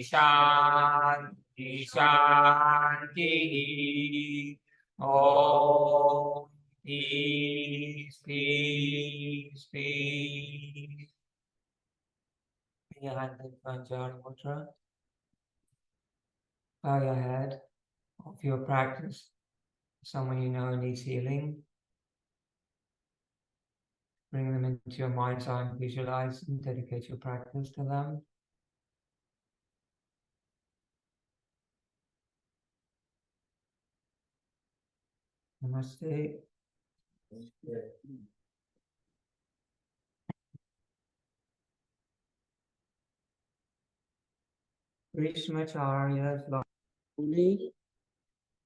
Shanti Shanti. Om. Peace, peace, peace. Your hand in Panjari Mudra. Bow your head. Offer your practice. Someone you know needs healing. Bring them into your mind's eye and visualize and dedicate your practice to them. Namaste. Krishnamacharya's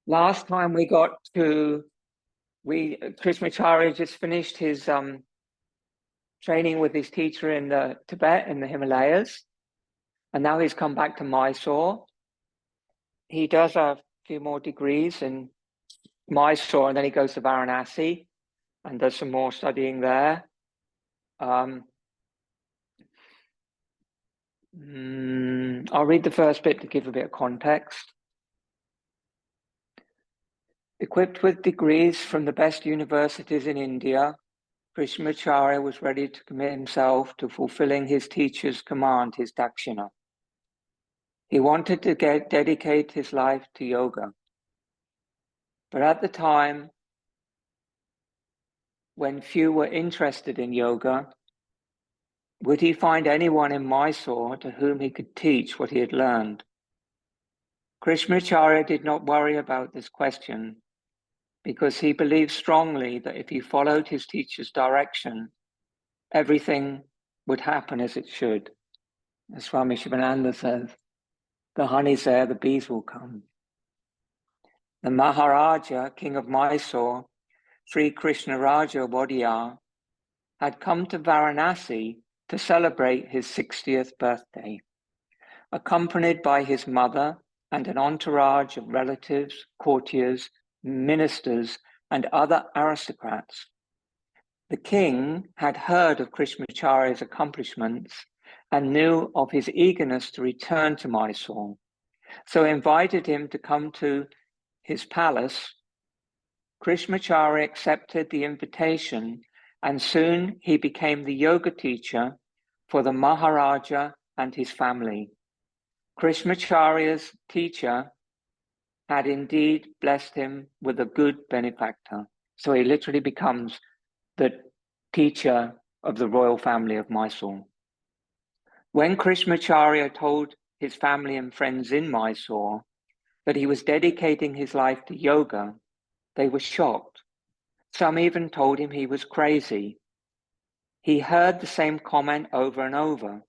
last time we got to, Krishnamacharya just finished his training with his teacher in Tibet, in the Himalayas, and now he's come back to Mysore. He does a few more degrees in Mysore, and then he goes to Varanasi and does some more studying there. I'll read the first bit to give a bit of context. Equipped with degrees from the best universities in India, Krishnamacharya was ready to commit himself to fulfilling his teacher's command, his dakshina. He wanted to dedicate his life to yoga. But at the time, when few were interested in yoga, would he find anyone in Mysore to whom he could teach what he had learned? Krishnamacharya did not worry about this question because he believed strongly that if he followed his teacher's direction, everything would happen as it should. As Swami Shivananda says, the honey's there, the bees will come. The Maharaja, king of Mysore, Sri Krishnaraja Wadiyar, had come to Varanasi to celebrate his 60th birthday, accompanied by his mother and an entourage of relatives, courtiers, ministers, and other aristocrats. The king had heard of Krishnamacharya's accomplishments and knew of his eagerness to return to Mysore, so invited him to come to his palace. Krishnamacharya accepted the invitation, and soon he became the yoga teacher for the Maharaja and his family. Krishnamacharya's teacher had indeed blessed him with a good benefactor. So he literally becomes the teacher of the royal family of Mysore. When Krishnamacharya told his family and friends in Mysore that he was dedicating his life to yoga, they were shocked. Some even told him he was crazy. He heard the same comment over and over.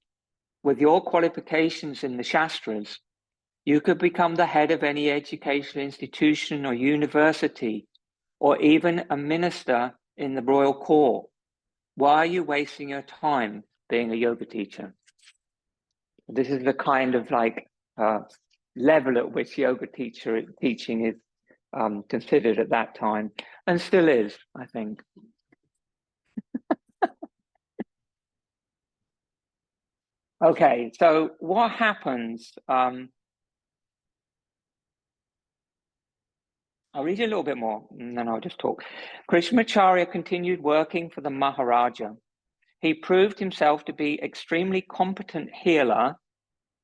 With your qualifications in the Shastras, you could become the head of any educational institution or university, or even a minister in the royal court. Why are you wasting your time being a yoga teacher? This is the kind of level at which yoga teaching is considered at that time, and still is, I think. Okay, so what happens? I'll read you a little bit more, and then I'll just talk. Krishnamacharya continued working for the Maharaja. He proved himself to be extremely competent healer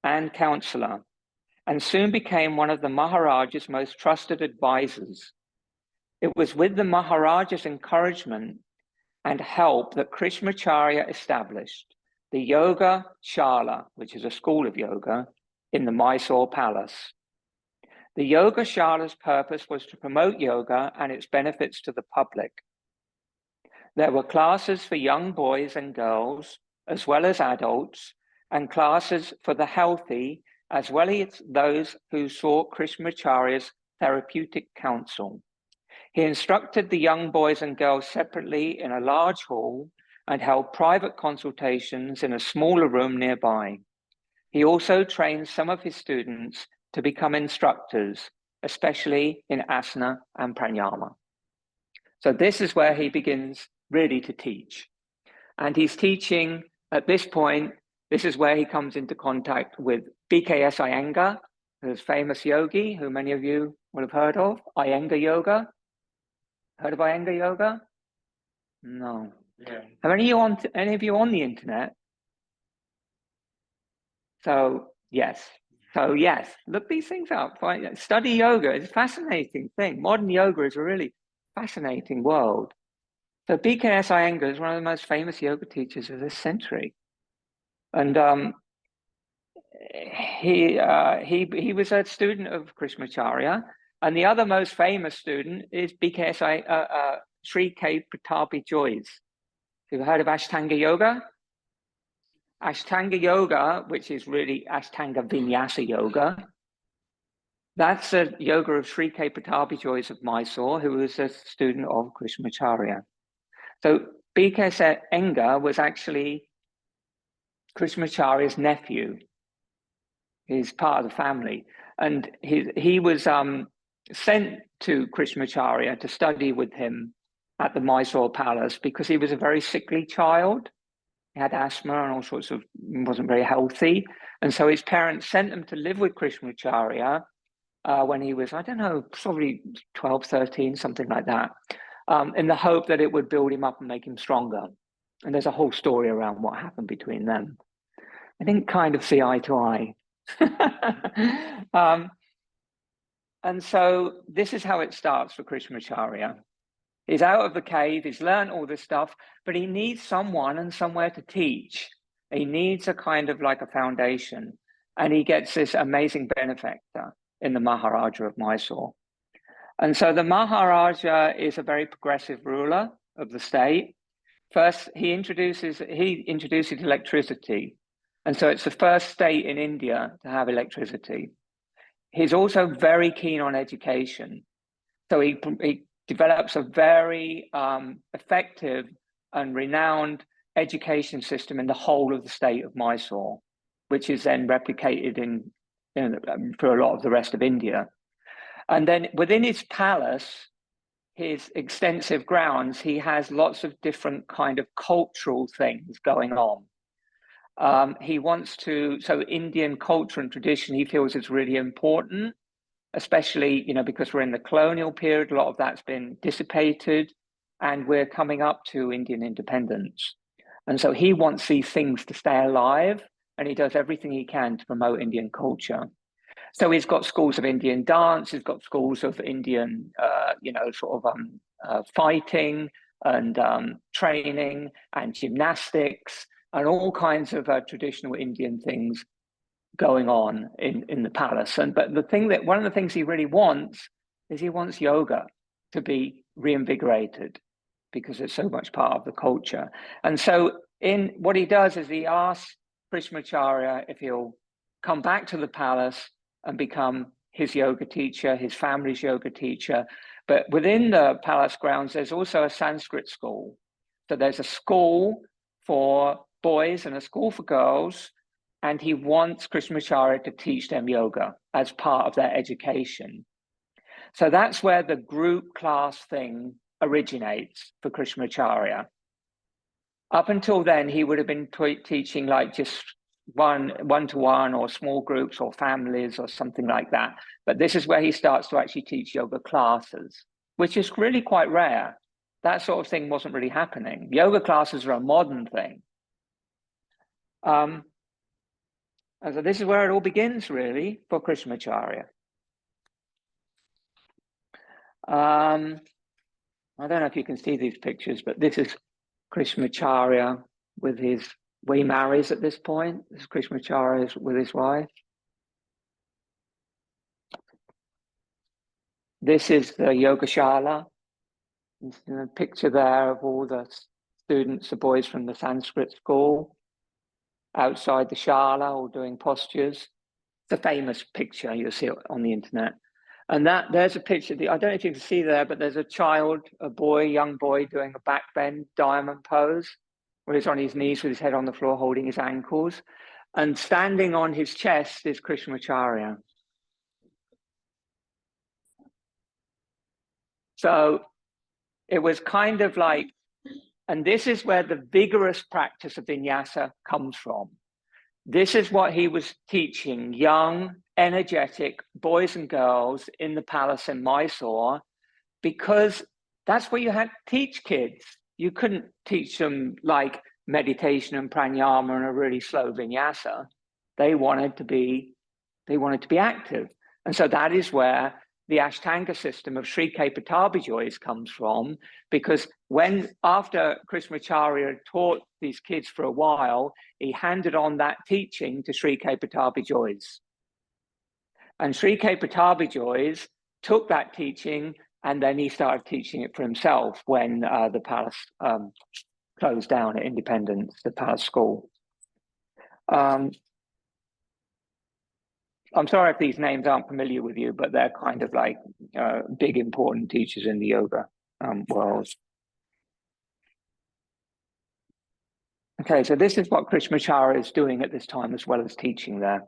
and counselor, and soon became one of the Maharaja's most trusted advisors. It was with the Maharaja's encouragement and help that Krishnamacharya established the Yoga Shala, which is a school of yoga, in the Mysore Palace. The Yoga Shala's purpose was to promote yoga and its benefits to the public. There were classes for young boys and girls, as well as adults, and classes for the healthy, as well as those who sought Krishnamacharya's therapeutic counsel. He instructed the young boys and girls separately in a large hall and held private consultations in a smaller room nearby. He also trained some of his students to become instructors, especially in asana and pranayama. So this is where he begins really to teach. And he's teaching at this point This is where he comes into contact with BKS Iyengar, who's famous yogi, who many of you will have heard of. Iyengar Yoga. Heard of Iyengar Yoga? No. Yeah. Have any of you on the internet? So yes. So yes, look these things up. Study yoga. It's a fascinating thing. Modern yoga is a really fascinating world. So BKS Iyengar is one of the most famous yoga teachers of this century. And he was a student of Krishnamacharya, and the other most famous student is BKS Sri K. Pratapi Jois. You've heard of Ashtanga Yoga? Ashtanga Yoga, which is really Ashtanga Vinyasa Yoga, that's a yoga of Sri K. Pratapi Jois of Mysore, who was a student of Krishnamacharya. So BKS Iyengar was actually Krishnamacharya's nephew. He's part of the family. And he was sent to Krishnamacharya to study with him at the Mysore Palace because he was a very sickly child. He had asthma and all sorts of, wasn't very healthy. And so his parents sent him to live with Krishnamacharya when he was, I don't know, probably 12, 13, something like that, in the hope that it would build him up and make him stronger. And there's a whole story around what happened between them. I didn't kind of see eye to eye. And so this is how it starts for Krishnamacharya. He's out of the cave, he's learned all this stuff, but he needs someone and somewhere to teach. He needs a kind of like a foundation. And he gets this amazing benefactor in the Maharaja of Mysore. And so the Maharaja is a very progressive ruler of the state. First, he introduces electricity. And so it's the first state in India to have electricity. He's also very keen on education. So he develops a very effective and renowned education system in the whole of the state of Mysore, which is then replicated for a lot of the rest of India. And then within his palace, his extensive grounds, he has lots of different kind of cultural things going on. He wants to, so Indian culture and tradition, he feels is really important, especially, because we're in the colonial period, a lot of that's been dissipated and we're coming up to Indian independence. And so he wants these things to stay alive and he does everything he can to promote Indian culture. So he's got schools of Indian dance, he's got schools of Indian, fighting and training and gymnastics and all kinds of traditional Indian things going on in the palace. But one of the things he really wants is he wants yoga to be reinvigorated because it's so much part of the culture. And so what he does is he asks Krishnamacharya if he'll come back to the palace and become his yoga teacher, his family's yoga teacher. But within the palace grounds, there's also a Sanskrit school. So there's a school for boys and a school for girls. And he wants Krishnamacharya to teach them yoga as part of their education. So that's where the group class thing originates for Krishnamacharya. Up until then, he would have been teaching like just one-to-one or small groups or families or something like that. But this is where he starts to actually teach yoga classes, which is really quite rare. That sort of thing wasn't really happening. Yoga classes are a modern thing. And so this is where it all begins, really, for Krishnamacharya. I don't know if you can see these pictures, but this is Krishnamacharya with he marries at this point. This is Krishnamacharya with his wife. This is the Yogashala. There's a picture there of all the students, the boys from the Sanskrit school, outside the shala, all doing postures. It's a famous picture, you'll see it on the internet. And there's a picture, I don't know if you can see there, but there's a child, young boy doing a back bend diamond pose, where he's on his knees with his head on the floor, holding his ankles. And standing on his chest is Krishnamacharya. So it was kind of like, and this is where the vigorous practice of vinyasa comes from. This is what he was teaching young, energetic boys and girls in the palace in Mysore, because that's what you had to teach kids. You couldn't teach them like meditation and pranayama and a really slow vinyasa. They wanted to be active. And so that is where the Ashtanga system of Sri K. Pattabhi comes from, because after Krishnamacharya had taught these kids for a while, he handed on that teaching to Sri K. Pattabhi. And Sri K. Pattabhi took that teaching, and then he started teaching it for himself when the palace closed down at Independence, the palace school. I'm sorry if these names aren't familiar with you, but they're kind of like big, important teachers in the yoga world. Okay, so this is what Krishnamacharya is doing at this time, as well as teaching there.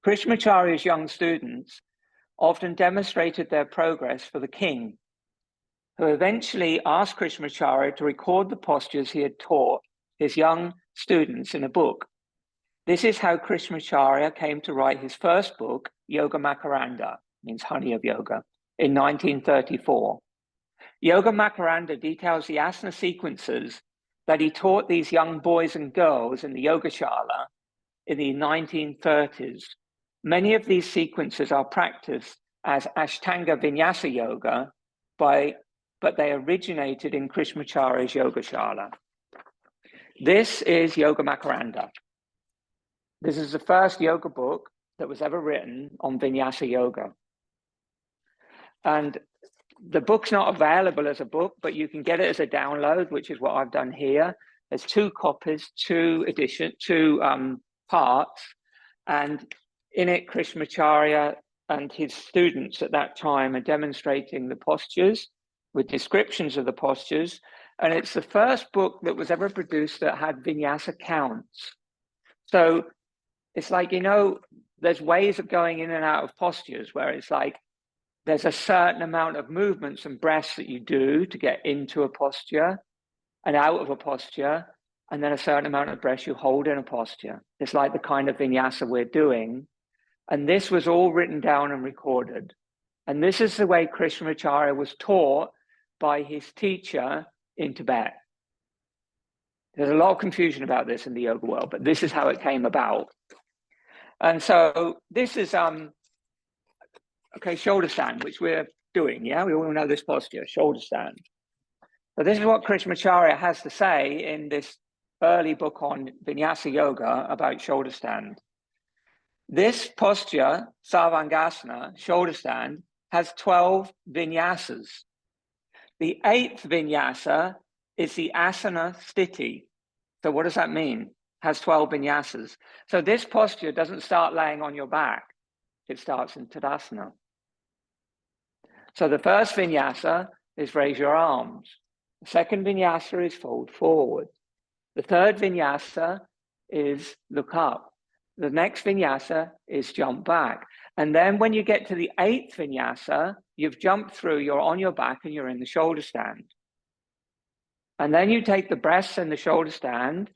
Krishnamacharya's young students often demonstrated their progress for the king, who eventually asked Krishnamacharya to record the postures he had taught his young students in a book. This is how Krishnamacharya came to write his first book, Yoga Makaranda, means honey of yoga, in 1934. Yoga Makaranda details the asana sequences that he taught these young boys and girls in the Yogashala in the 1930s. Many of these sequences are practiced as Ashtanga Vinyasa Yoga, but they originated in Krishnamacharya's Yogashala. This is Yoga Makaranda. This is the first yoga book that was ever written on Vinyasa Yoga. And the book's not available as a book, but you can get it as a download, which is what I've done here. There's 2 copies, 2 parts. And in it, Krishnamacharya and his students at that time are demonstrating the postures with descriptions of the postures. And it's the first book that was ever produced that had vinyasa counts. So it's like, there's ways of going in and out of postures where it's like, there's a certain amount of movements and breaths that you do to get into a posture and out of a posture, and then a certain amount of breaths you hold in a posture. It's like the kind of vinyasa we're doing. And this was all written down and recorded. And this is the way Krishnamacharya was taught by his teacher in Tibet. There's a lot of confusion about this in the yoga world, but this is how it came about. And so this is, shoulder stand, which we're doing, yeah? We all know this posture, shoulder stand. So this is what Krishnamacharya has to say in this early book on Vinyasa Yoga about shoulder stand. This posture, Sarvangasana, shoulder stand, has 12 vinyasas. The 8th vinyasa is the asana sthiti. So what does that mean? Has 12 vinyasas. So this posture doesn't start laying on your back. It starts in Tadasana. So the first vinyasa is raise your arms. The second vinyasa is fold forward. The third vinyasa is look up. The next vinyasa is jump back. And then when you get to the 8th vinyasa, you've jumped through, you're on your back and you're in the shoulder stand. And then you take the breaths in the shoulder stand.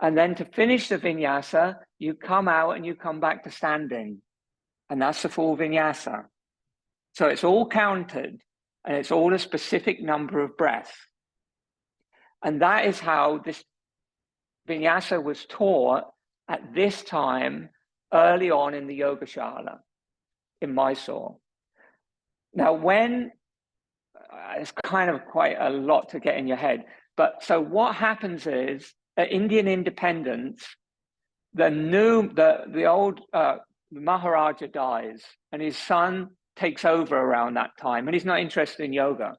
And then to finish the vinyasa, you come out and you come back to standing. And that's the full vinyasa. So it's all counted and it's all a specific number of breaths. And that is how this vinyasa was taught at this time, early on in the Yogashala in Mysore. Now, it's kind of quite a lot to get in your head, but so what happens is at Indian independence, the old Maharaja dies and his son takes over around that time, and he's not interested in yoga.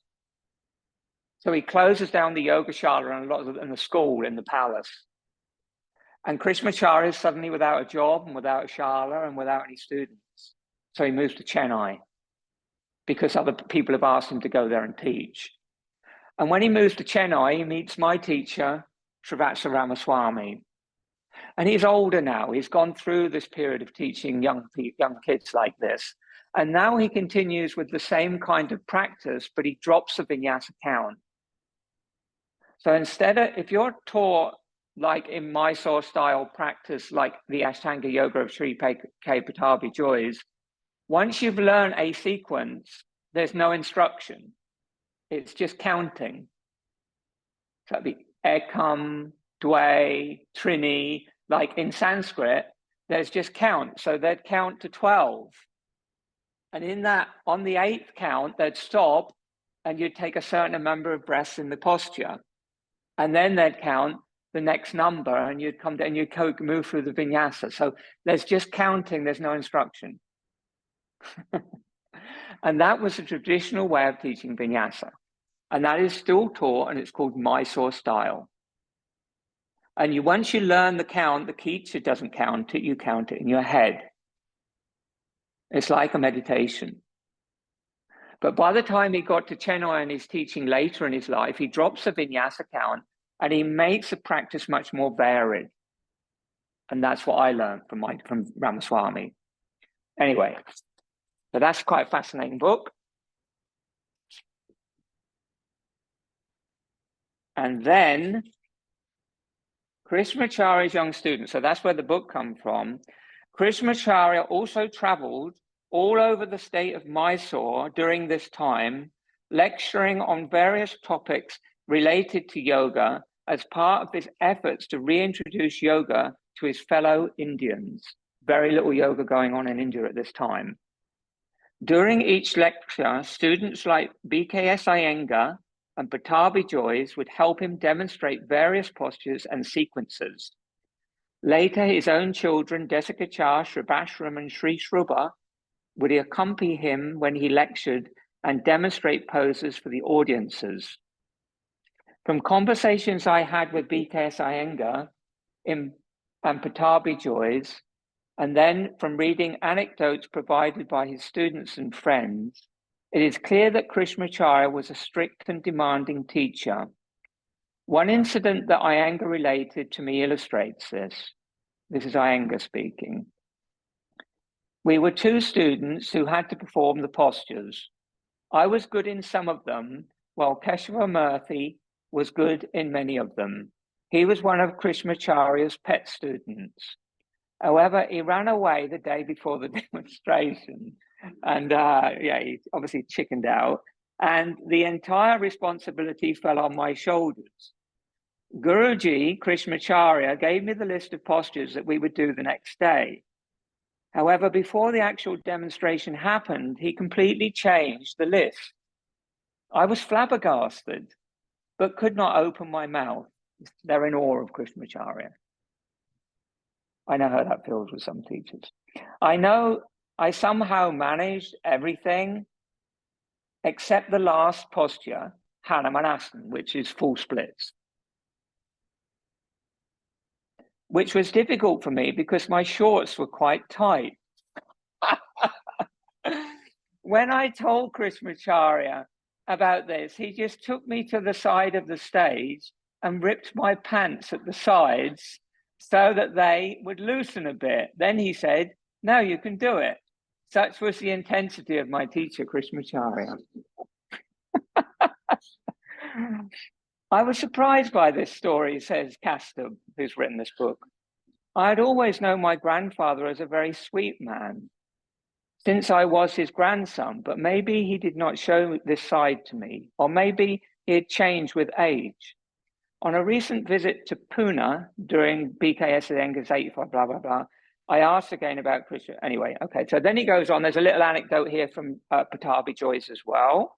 So he closes down the Yogashala and the school in the palace. And Krishnamacharya is suddenly without a job and without a shala and without any students. So he moves to Chennai because other people have asked him to go there and teach. And when he moves to Chennai, he meets my teacher, Srivatsa Ramaswamy. And he's older now. He's gone through this period of teaching young kids like this. And now he continues with the same kind of practice, but he drops the vinyasa count. So instead of, if you're taught like in Mysore style practice, like the Ashtanga yoga of Sri K. Pattabhi Jois, once you've learned a sequence, there's no instruction. It's just counting. So that'd be ekam, dve, trini. Like in Sanskrit, there's just count. So they'd count to 12. And in that, on the 8th count, they'd stop and you'd take a certain number of breaths in the posture. And then they'd count the next number and you'd come down and you'd move through the vinyasa. So there's just counting, there's no instruction. And that was a traditional way of teaching vinyasa. And that is still taught, and it's called Mysore style. And once you learn the count, the teacher doesn't count it, you count it in your head. It's like a meditation. But by the time he got to Chennai and he's teaching later in his life, he drops the vinyasa count and he makes the practice much more varied. And that's what I learned from Ramaswamy. Anyway, so that's quite a fascinating book. And then Krishnamacharya's young student, so that's where the book comes from. Krishnamacharya also traveled all over the state of Mysore during this time, lecturing on various topics related to yoga as part of his efforts to reintroduce yoga to his fellow Indians. Very little yoga going on in India at this time. During each lecture, students like BKS Iyengar and Pattabhi Jois would help him demonstrate various postures and sequences. Later, his own children, Desikachar, Shribashram, and Sri Shruba, would accompany him when he lectured and demonstrate poses for the audiences. From conversations I had with BKS Iyengar and Pattabhi Jois, and then from reading anecdotes provided by his students and friends, it is clear that Krishnamacharya was a strict and demanding teacher. One incident that Iyengar related to me illustrates this. This is Iyengar speaking. We were 2 students who had to perform the postures. I was good in some of them, while Keshava Murthy was good in many of them. He was one of Krishnamacharya's pet students. However, he ran away the day before the demonstration. And he obviously chickened out. And the entire responsibility fell on my shoulders. Guruji, Krishnamacharya, gave me the list of postures that we would do the next day. However, before the actual demonstration happened, he completely changed the list. I was flabbergasted, but could not open my mouth. They're in awe of Krishnamacharya. I know how that feels with some teachers. I know I somehow managed everything except the last posture, Hanumanasana, which is full splits, which was difficult for me because my shorts were quite tight. When I told Krishnamacharya about this, he just took me to the side of the stage and ripped my pants at the sides so that they would loosen a bit. Then he said, "Now you can do it." Such was the intensity of my teacher, Krishnamacharya. I was surprised by this story, says Kastab, who's written this book. I had always known my grandfather as a very sweet man, since I was his grandson, but maybe he did not show this side to me, or maybe he had changed with age. On a recent visit to Pune during BKS Iyengar's 85, blah, blah, blah, I asked again about Krishna. Anyway, okay, so then he goes on. There's a little anecdote here from Pattabhi Jois as well.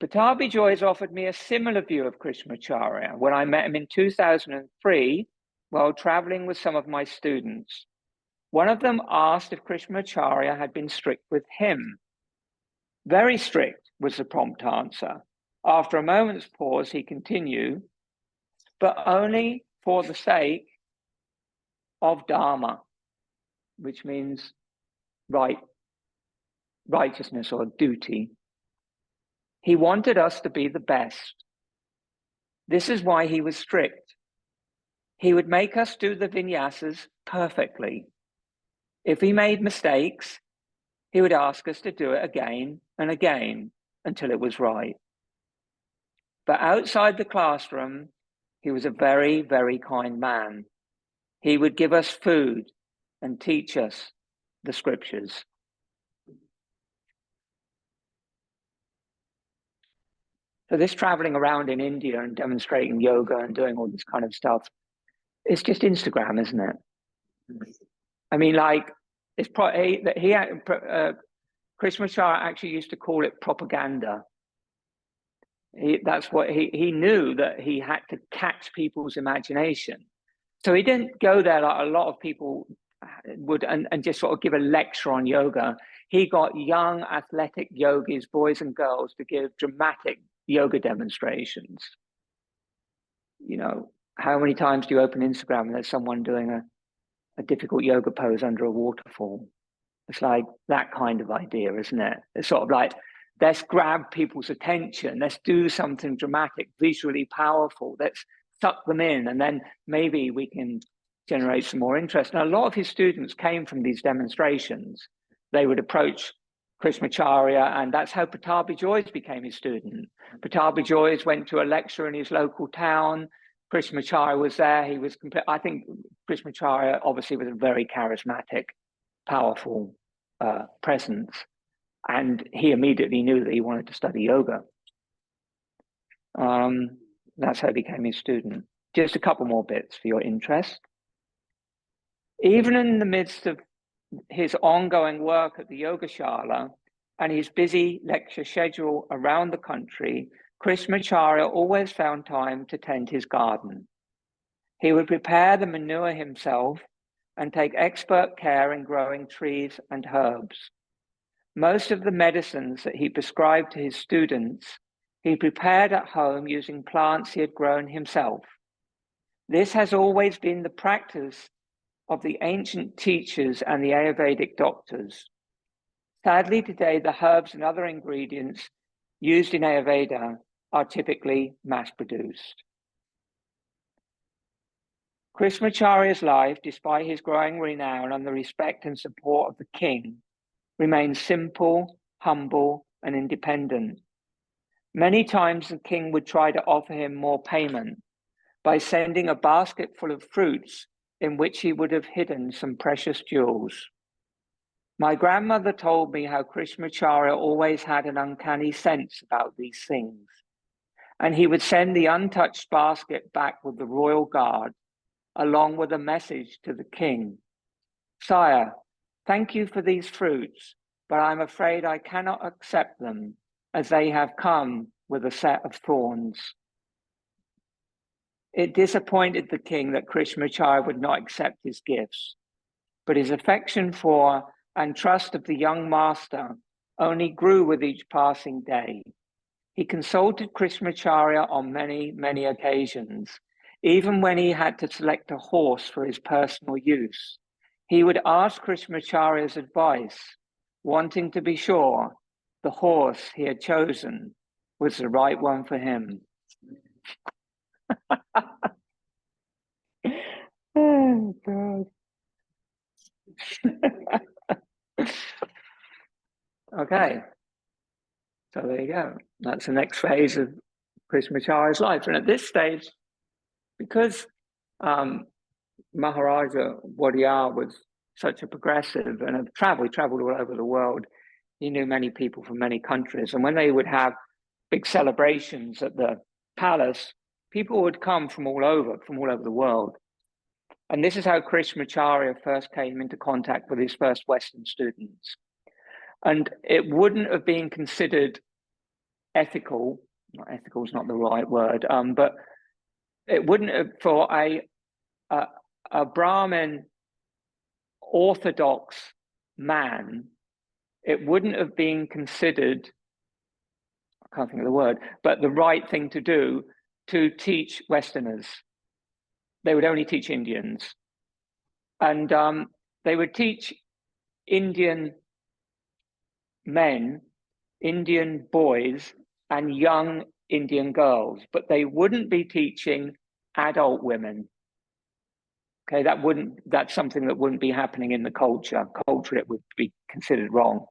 Pattabhi Jois offered me a similar view of Krishnamacharya when I met him in 2003 while traveling with some of my students. One of them asked if Krishnamacharya had been strict with him. Very strict was the prompt answer. After a moment's pause, he continued, but only for the sake of Dharma, which means righteousness or duty. He wanted us to be the best. This is why he was strict. He would make us do the vinyasas perfectly. If we made mistakes, he would ask us to do it again and again until it was right. But outside the classroom, He was a very, very kind man. He would give us food and teach us the scriptures. So this traveling around in India and demonstrating yoga and doing all this kind of stuff, it's just Instagram, isn't it? I mean, like, it's probably that Krishnamacharya actually used to call it propaganda. That's what he knew, that he had to catch people's imagination. So he didn't go there like a lot of people would and just sort of give a lecture on yoga. He got young athletic yogis, boys and girls, to give dramatic yoga demonstrations. You know, how many times do you open Instagram and there's someone doing a difficult yoga pose under a waterfall? It's like that kind of idea, isn't it? It's sort of like, let's grab people's attention. Let's do something dramatic, visually powerful. Let's suck them in, and then maybe we can generate some more interest. And a lot of his students came from these demonstrations. They would approach Krishnamacharya, and that's how Pattabhi Jois became his student. Pattabhi Jois went to a lecture in his local town. Krishnamacharya was there. He was I think Krishnamacharya obviously was a very charismatic, powerful presence, and he immediately knew that he wanted to study yoga. That's how he became his student. Just a couple more bits for your interest. Even in the midst of his ongoing work at the Yogashala and his busy lecture schedule around the country, Krishnamacharya always found time to tend his garden. He would prepare the manure himself and take expert care in growing trees and herbs. Most of the medicines that he prescribed to his students, he prepared at home using plants he had grown himself. This has always been the practice of the ancient teachers and the Ayurvedic doctors. Sadly, today, the herbs and other ingredients used in Ayurveda are typically mass-produced. Krishnamacharya's life, despite his growing renown and the respect and support of the king, remained simple, humble, and independent. Many times the king would try to offer him more payment by sending a basket full of fruits in which he would have hidden some precious jewels. My grandmother told me how Krishnamacharya always had an uncanny sense about these things, and he would send the untouched basket back with the royal guard, along with a message to the king. Sire, thank you for these fruits, but I'm afraid I cannot accept them, as they have come with a set of thorns. It disappointed the king that Krishnamacharya would not accept his gifts, but his affection for and trust of the young master only grew with each passing day. He consulted Krishnamacharya on many, many occasions, even when he had to select a horse for his personal use. He would ask Krishnamacharya's advice, wanting to be sure the horse he had chosen was the right one for him. Oh, God. Okay, so there you go. That's the next phase of Krishnamacharya's life. And at this stage, because Maharaja Wadiyar was such a progressive and he traveled all over the world. He knew many people from many countries. And when they would have big celebrations at the palace, people would come from all over the world. And this is how Krishnamacharya first came into contact with his first Western students. And it wouldn't have been considered ethical, ethical is not the right word, but it wouldn't have, for a Brahmin orthodox man, it wouldn't have been considered, I can't think of the word, but the right thing to do to teach Westerners. They would only teach Indians. And they would teach Indian men, Indian boys, and young Indian girls, but they wouldn't be teaching adult women. Okay, that's something that wouldn't be happening in the culture. Culture, it would be considered wrong.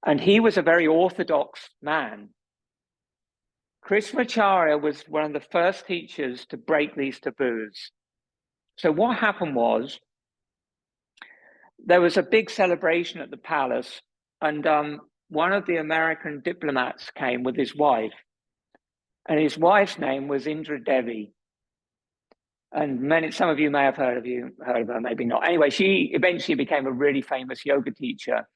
And he was a very orthodox man. Krishnamacharya was one of the first teachers to break these taboos. So what happened was, there was a big celebration at the palace, and one of the American diplomats came with his wife, and his wife's name was Indra Devi. And some of you may have heard of her, maybe not. Anyway, she eventually became a really famous yoga teacher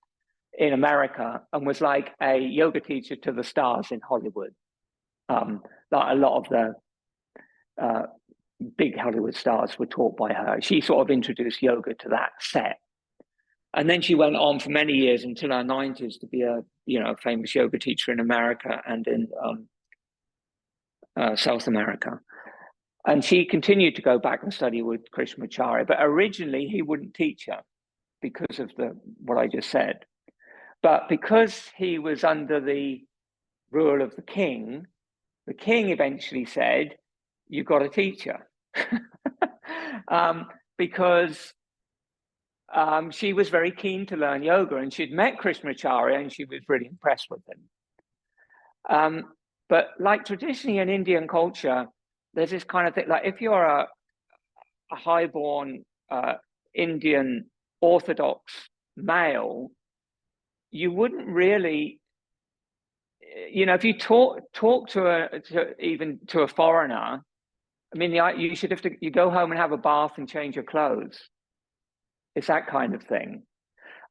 in America and was like a yoga teacher to the stars in Hollywood. Like a lot of the big Hollywood stars were taught by her. She sort of introduced yoga to that set. And then she went on for many years until her 90s to be a famous yoga teacher in America and in South America. And she continued to go back and study with Krishnamacharya, but originally he wouldn't teach her because of what I just said. But because he was under the rule of the king eventually said, "You've got to teach her," because she was very keen to learn yoga, and she'd met Krishnamacharya and she was really impressed with him. But like traditionally in Indian culture, there's this kind of thing, like if you're a highborn Indian Orthodox male, you wouldn't really, if you talk even to a foreigner, I mean, you should have you go home and have a bath and change your clothes. It's that kind of thing.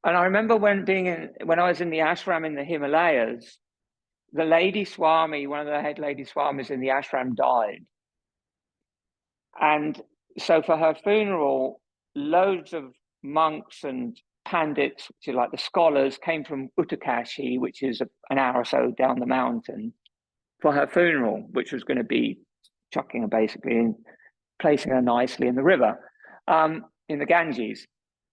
And I remember when I was in the ashram in the Himalayas, the lady Swami, one of the head lady Swamis in the ashram, died. And so for her funeral, loads of monks and pandits, which are like the scholars, came from Uttarkashi, which is an hour or so down the mountain, for her funeral, which was going to be chucking her basically and placing her nicely in the river, in the Ganges.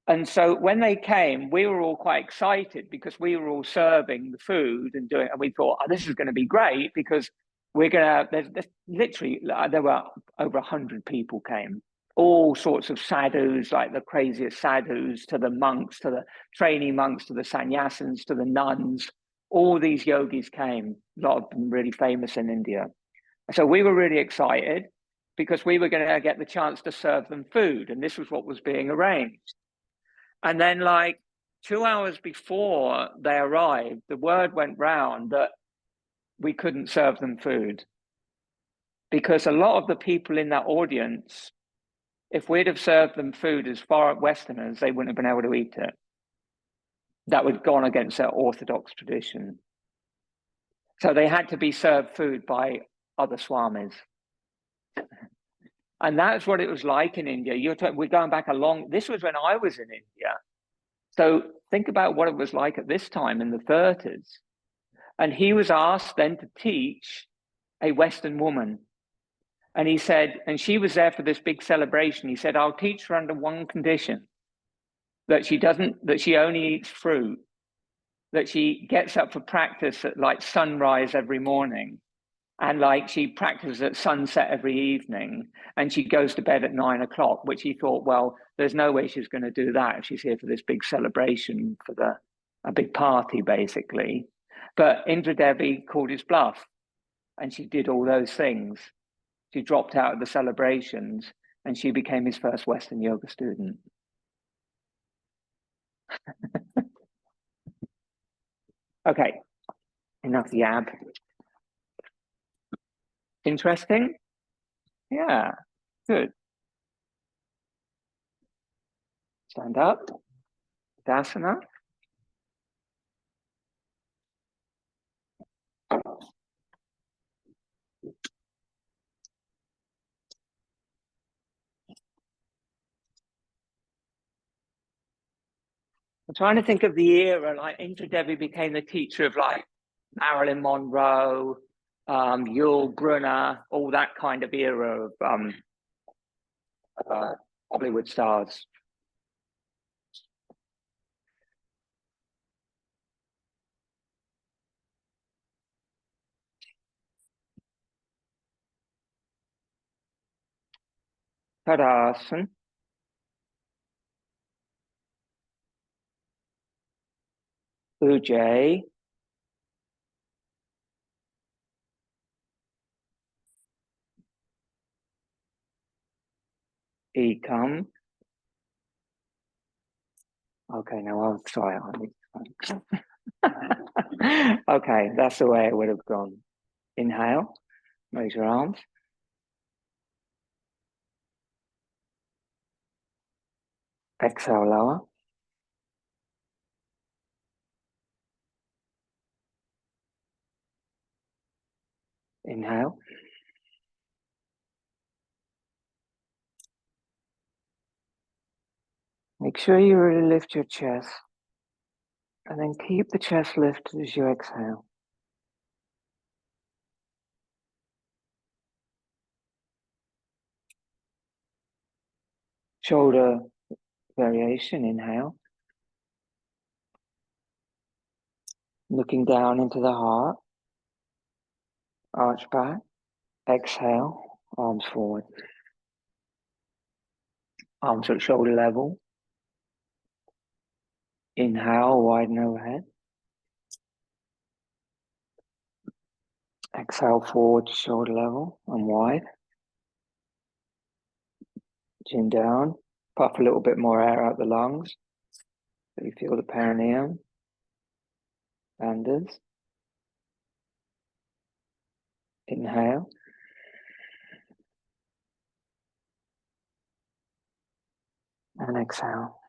And so when they came, we were all quite excited because we were all serving the food and we thought, oh, this is going to be great because there's literally, there were over 100 people came, all sorts of sadhus, like the craziest sadhus, to the monks, to the trainee monks, to the sannyasins, to the nuns. All these yogis came, a lot of them really famous in India. So we were really excited because we were going to get the chance to serve them food. And this was what was being arranged. And then like 2 hours before they arrived, the word went round that we couldn't serve them food because a lot of the people in that audience, if we'd have served them food as far as Westerners, they wouldn't have been able to eat it. That would have gone against their Orthodox tradition. So they had to be served food by other swamis. And that's what it was like in India. We're going back this was when I was in India. So think about what it was like at this time in the 30s. And he was asked then to teach a Western woman. And he said, and she was there for this big celebration. He said, I'll teach her under one condition, that she only eats fruit, that she gets up for practice at like sunrise every morning. And like she practices at sunset every evening, and she goes to bed at 9 o'clock, which he thought, well, there's no way she's going to do that if she's here for this big celebration, for a big party, basically. But Indra Devi called his bluff, and she did all those things. She dropped out of the celebrations, and she became his first Western yoga student. Okay, enough yab. Interesting? Yeah, good. Stand up. Asana. I'm trying to think of the era, like Indra Devi became the teacher of like Marilyn Monroe, Yul Brynner, all that kind of era of Hollywood stars. Tadasana. Ujjayi. Ekam. Okay, now I'll try it. Okay, that's the way it would have gone. Inhale, raise your arms. Exhale, lower. Inhale. Make sure you really lift your chest, and then keep the chest lifted as you exhale. Shoulder variation, inhale. Looking down into the heart, arch back. Exhale, arms forward. Arms at shoulder level. Inhale, widen overhead. Exhale, forward to shoulder level and wide. Chin down. Puff a little bit more air out the lungs. So you feel the perineum. Bandhas. Inhale. And exhale.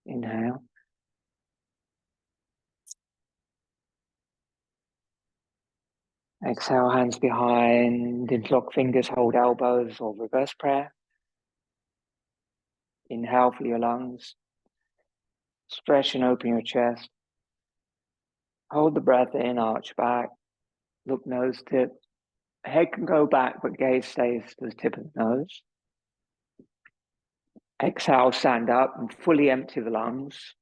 Inhale. Exhale, hands behind. Interlock fingers, hold elbows or reverse prayer. Inhale for your lungs. Stretch and open your chest. Hold the breath in, arch back. Look nose tip. Head can go back, but gaze stays to the tip of the nose. Exhale, stand up and fully empty the lungs.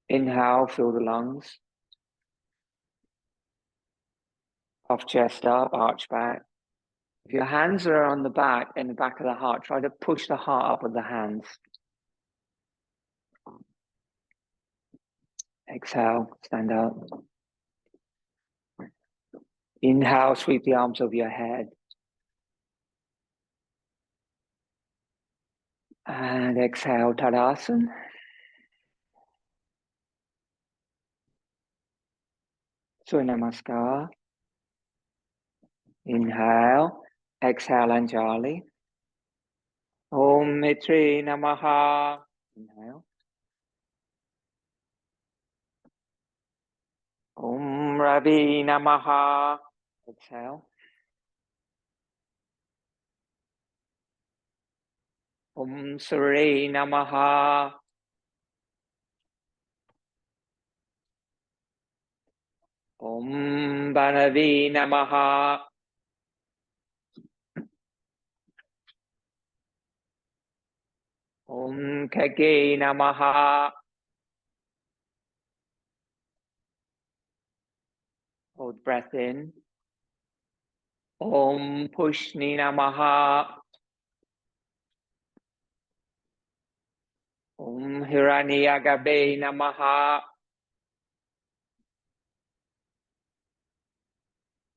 Inhale, fill the lungs. Puff chest up, arch back. If your hands are on the back, in the back of the heart, try to push the heart up with the hands. Exhale, stand up. Inhale, sweep the arms over your head. And exhale, Tadasana. Surya Namaskar. Inhale. Exhale, Anjali. Om Mitri Namaha. Inhale. Om Ravi Namaha. Exhale. Om Suri Namaha. Om Banavi Namaha. Om Kage Namaha. Hold breath in. Om Pushni Namaha. Om Hiranyagabe Namaha.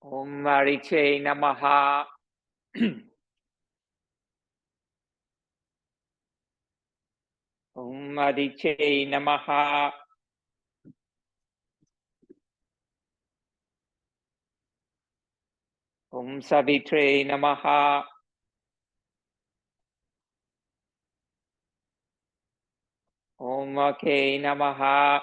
Om Mariche Namaha. Om Mariche Namaha. Om Savitre Namaha. Om Ake Namaha.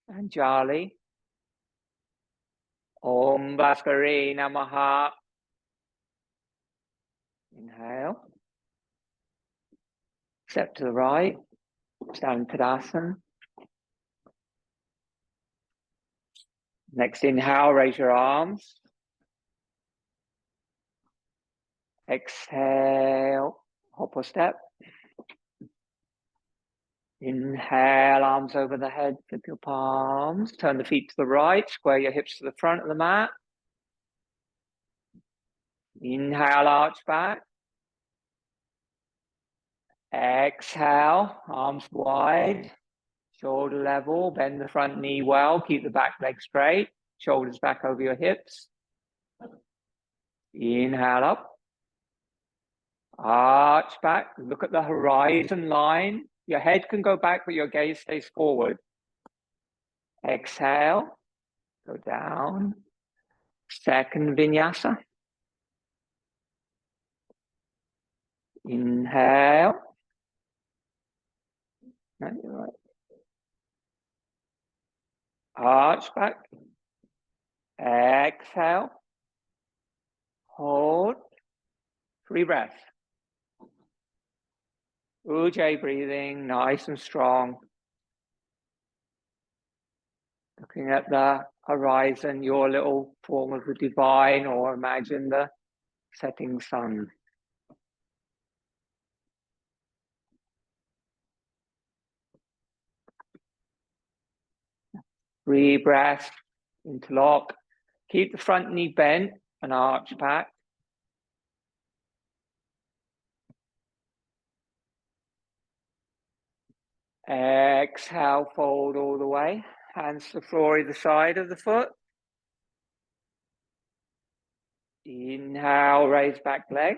Anjali. Om Bhaskare Namaha. Inhale. Step to the right. Stand Tadasana. Next inhale, raise your arms. Exhale, hop or step. Inhale, arms over the head, flip your palms, turn the feet to the right, square your hips to the front of the mat. Inhale, arch back. Exhale, arms wide, shoulder level, bend the front knee well, keep the back leg straight, shoulders back over your hips. Inhale up. Arch back, look at the horizon line. Your head can go back, but your gaze stays forward. Exhale, go down. Second vinyasa. Inhale. No, you're right. Arch back. Exhale. Hold. 3 breaths. Ujjayi breathing, nice and strong. Looking at the horizon, your little form of the divine, or imagine the setting sun. Three breaths, interlock. Keep the front knee bent and arch back. Exhale, fold all the way. Hands to the floor either side of the foot. Inhale, raise back leg.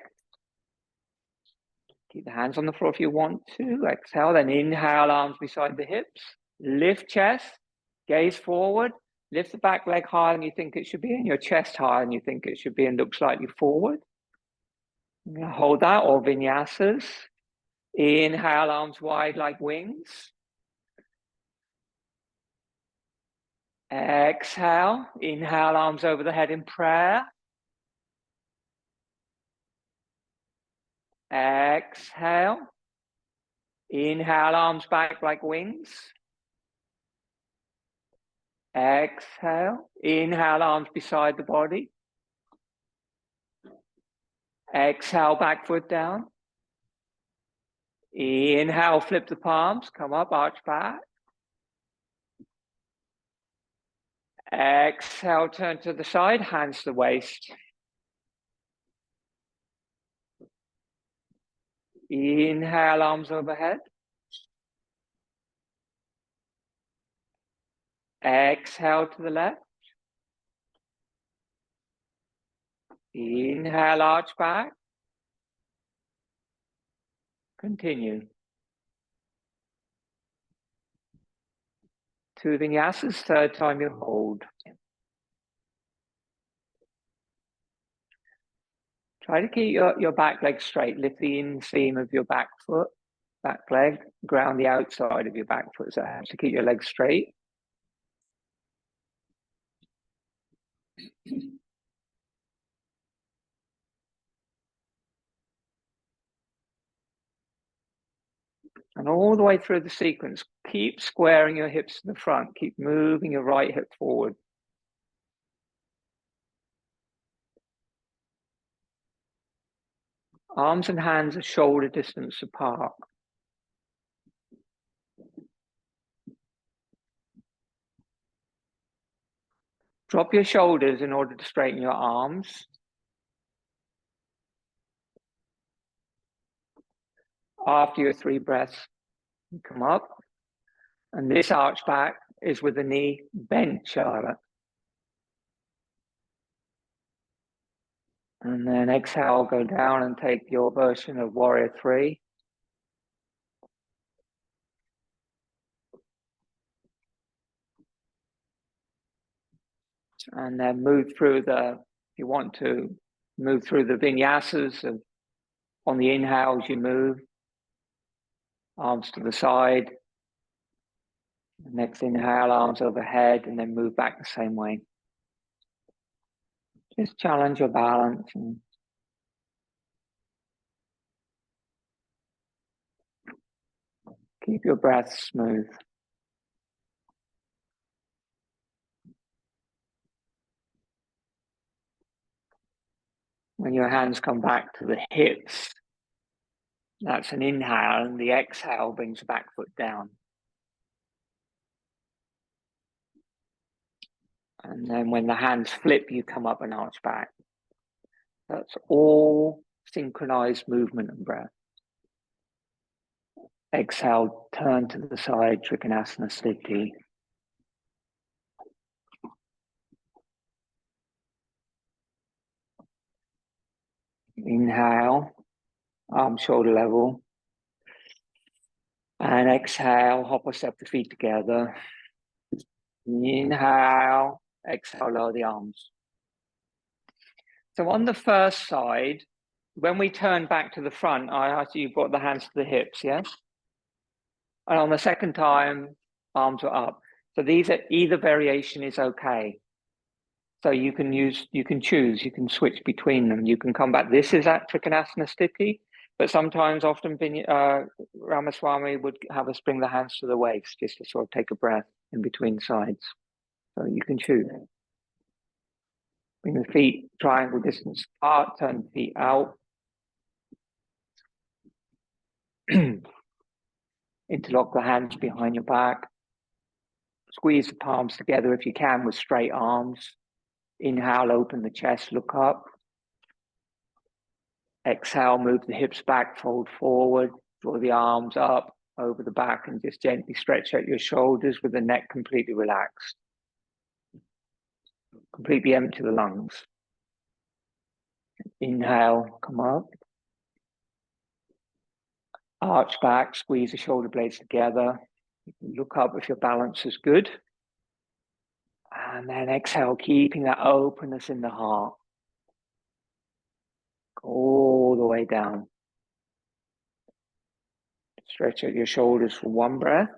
Keep the hands on the floor if you want to. Exhale, then inhale, arms beside the hips. Lift chest, gaze forward. Lift the back leg higher than you think it should be, and your chest higher than you think it should be, and look slightly forward. Hold that, or vinyasas. Inhale, arms wide like wings. Exhale, inhale, arms over the head in prayer. Exhale, inhale, arms back like wings. Exhale, inhale, arms beside the body. Exhale, back foot down. Inhale, flip the palms, come up, arch back. Exhale, turn to the side, hands to the waist. Inhale, arms overhead. Exhale to the left. Inhale, arch back. Continue. 2 vinyasas, third time you hold. Try to keep your back leg straight. Lift the inseam of your back foot, back leg, ground the outside of your back foot. So to keep your legs straight. And all the way through the sequence, keep squaring your hips to the front. Keep moving your right hip forward. Arms and hands are shoulder distance apart. Drop your shoulders in order to straighten your arms. After your 3 breaths, you come up. And this arch back is with the knee bent, Charlotte. And then exhale, go down and take your version of Warrior 3. And then move through if you want to, move through the vinyasas. On the inhales, you move. Arms to the side. The next inhale, arms overhead, and then move back the same way. Just challenge your balance. And keep your breath smooth. When your hands come back to the hips, That's an inhale, and the exhale brings the back foot down. And then when the hands flip, you come up and arch back. That's all synchronized movement and breath. Exhale, turn to the side, Trikonasana Sthiti. Inhale, arms shoulder level. And exhale, hop or step the feet together. Inhale, exhale, lower the arms. So on the first side, when we turn back to the front, you brought the hands to the hips, yes? And on the second time, arms are up. So either variation is okay. So you can choose, you can switch between them. You can come back. This is at Trikonasana Sthiti, but sometimes, often, Ramaswamy would have us bring the hands to the waist just to sort of take a breath in between sides. So you can choose. Bring the feet triangle distance apart, turn the feet out. Interlock the hands behind your back. Squeeze the palms together if you can with straight arms. Inhale, open the chest, look up. Exhale, move the hips back, fold forward, draw the arms up over the back and just gently stretch out your shoulders with the neck completely relaxed. Completely empty the lungs. Inhale, come up. Arch back, squeeze the shoulder blades together. Look up if your balance is good. And then exhale, keeping that openness in the heart. All the way down. Stretch out your shoulders for one breath.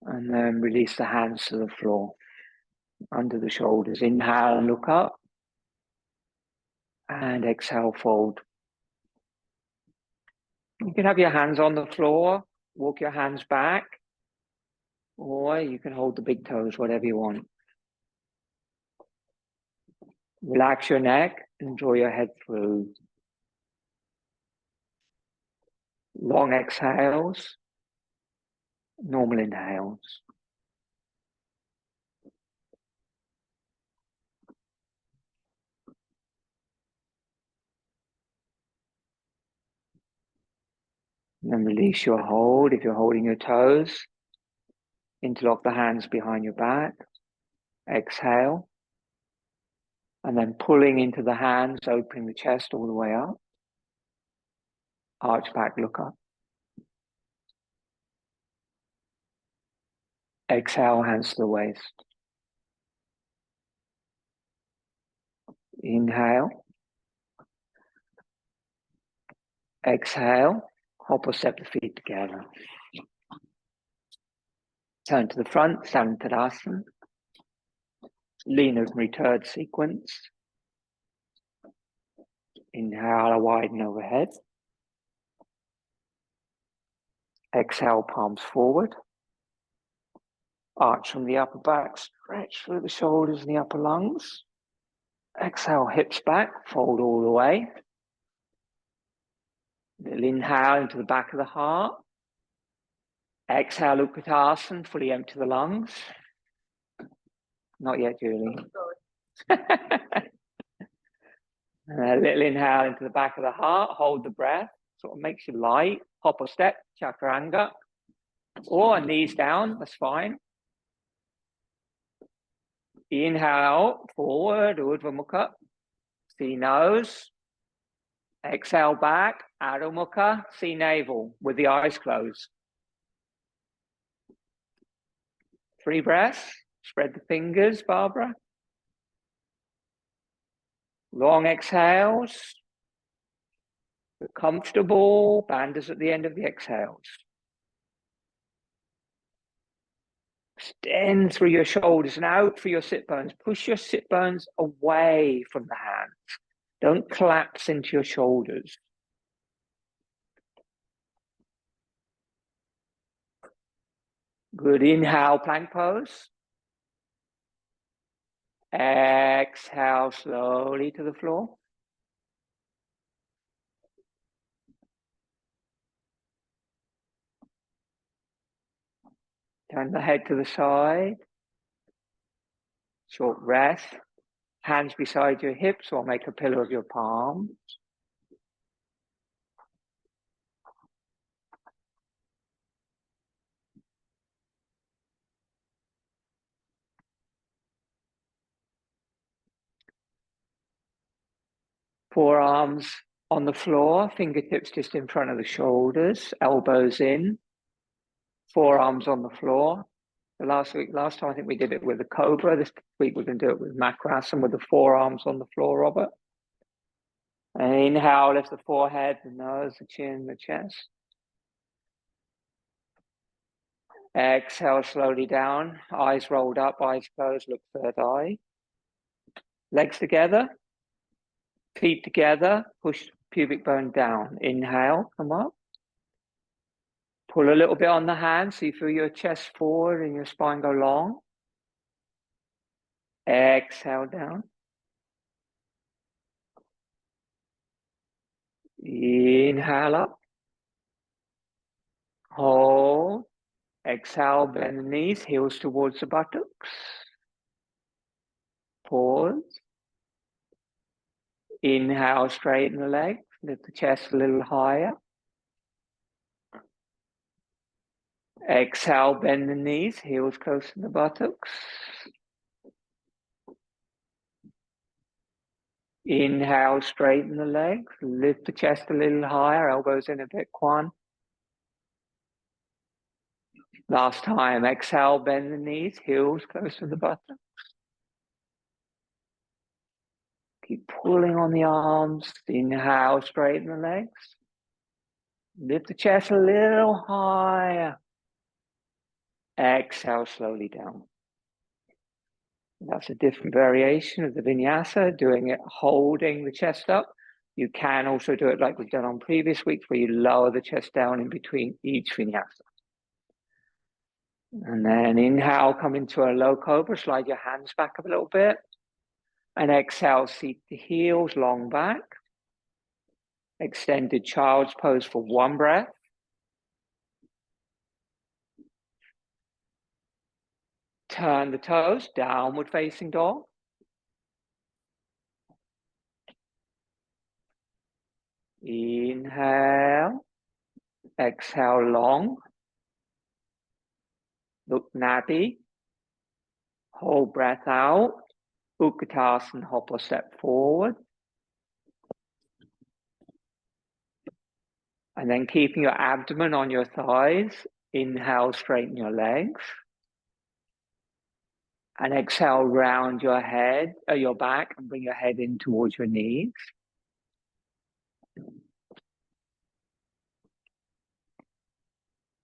And then release the hands to the floor. Under the shoulders. Inhale and look up. And exhale, fold. You can have your hands on the floor. Walk your hands back. Or you can hold the big toes, whatever you want. Relax your neck and draw your head through. Long exhales. Normal inhales. And then release your hold if you're holding your toes. Interlock the hands behind your back. Exhale. And then pulling into the hands, opening the chest all the way up. Arch back, look up. Exhale, hands to the waist. Inhale. Exhale. Hop or step the feet together. Turn to the front, Tadasana. Lean and return sequence. Inhale, widen overhead. Exhale, palms forward. Arch from the upper back, stretch through the shoulders and the upper lungs. Exhale, hips back, fold all the way. Little inhale into the back of the heart. Exhale, Utkatasana, fully empty the lungs. Not yet, Julie. A little inhale into the back of the heart, hold the breath, sort of makes you light. Hop or step, Chaturanga. Or knees down, that's fine. Inhale, forward, Urdhva Mukha. See nose. Exhale back, Adho Mukha. See navel with the eyes closed. 3 breaths. Spread the fingers, Barbara. Long exhales. Comfortable. Bandhas at the end of the exhales. Extend through your shoulders and out through your sit bones. Push your sit bones away from the hands. Don't collapse into your shoulders. Good. Inhale, plank pose. Exhale slowly to the floor. Turn the head to the side. Short rest. Hands beside your hips or make a pillow of your palms. Forearms on the floor, fingertips just in front of the shoulders, elbows in, forearms on the floor. Last time I think we did it with the cobra. This week we're going to do it with Makrasana with the forearms on the floor, Robert. And inhale, lift the forehead, the nose, the chin, the chest. Exhale slowly down, eyes rolled up, eyes closed, look third eye. Legs together, feet together, push pubic bone down. Inhale, come up. Pull a little bit on the hands so you feel your chest forward and your spine go long. Exhale down. Inhale up. Hold. Exhale, bend the knees, heels towards the buttocks. Pause. Inhale, straighten the legs, lift the chest a little higher. Exhale, bend the knees, heels close to the buttocks. Inhale, straighten the legs, lift the chest a little higher, elbows in a bit, Quan. Last time, exhale, bend the knees, heels close to the buttocks. Keep pulling on the arms. Inhale, straighten the legs. Lift the chest a little higher. Exhale, slowly down. That's a different variation of the vinyasa, doing it holding the chest up. You can also do it like we've done on previous weeks, where you lower the chest down in between each vinyasa. And then inhale, come into a low cobra, slide your hands back a little bit. And exhale, seat the heels, long back. Extended child's pose for one breath. Turn the toes, downward facing dog. Inhale. Exhale, long. Look nappy. Hold breath out. Utkatasana, hop or step forward. And then keeping your abdomen on your thighs. Inhale, straighten your legs. And exhale, round your head, your back, and bring your head in towards your knees.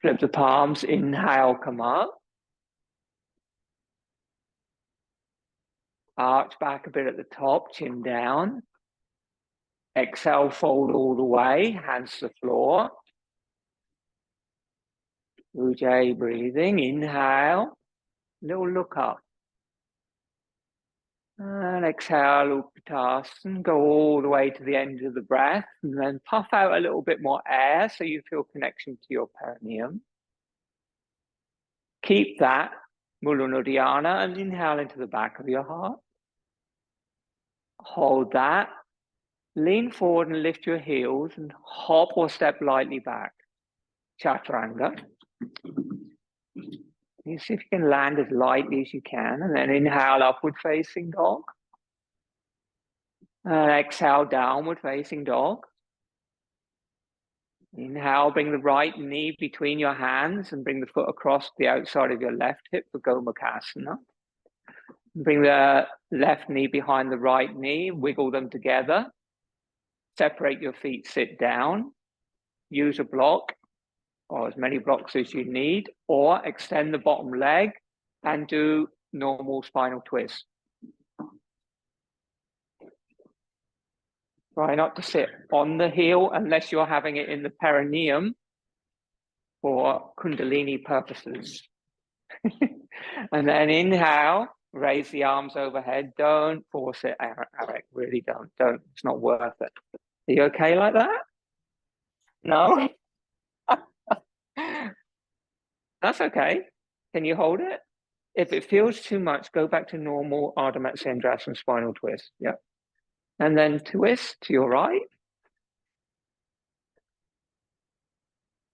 Flip the palms, inhale, come up. Arch back a bit at the top, chin down. Exhale, fold all the way, hands to the floor. Ujjayi breathing, inhale, little look up. And exhale, Utkatasana, go all the way to the end of the breath, and then puff out a little bit more air so you feel connection to your perineum. Keep that, Mula Nudiyana, and inhale into the back of your heart. Hold that. Lean forward and lift your heels and hop or step lightly back. Chaturanga. You see if you can land as lightly as you can, and then inhale, upward facing dog. And exhale, downward facing dog. Inhale, bring the right knee between your hands and bring the foot across the outside of your left hip for Gomukhasana. Bring the left knee behind the right knee, wiggle them together. Separate your feet, sit down. Use a block, or as many blocks as you need, or extend the bottom leg and do normal spinal twist. Try not to sit on the heel unless you're having it in the perineum for Kundalini purposes. And then inhale, raise the arms overhead. Don't force it, Eric. Really don't. It's not worth it. Are you okay like that? No? That's okay. Can you hold it? If it feels too much, go back to normal Ardha Matsyendrasana spinal twist. Yeah. And then twist to your right.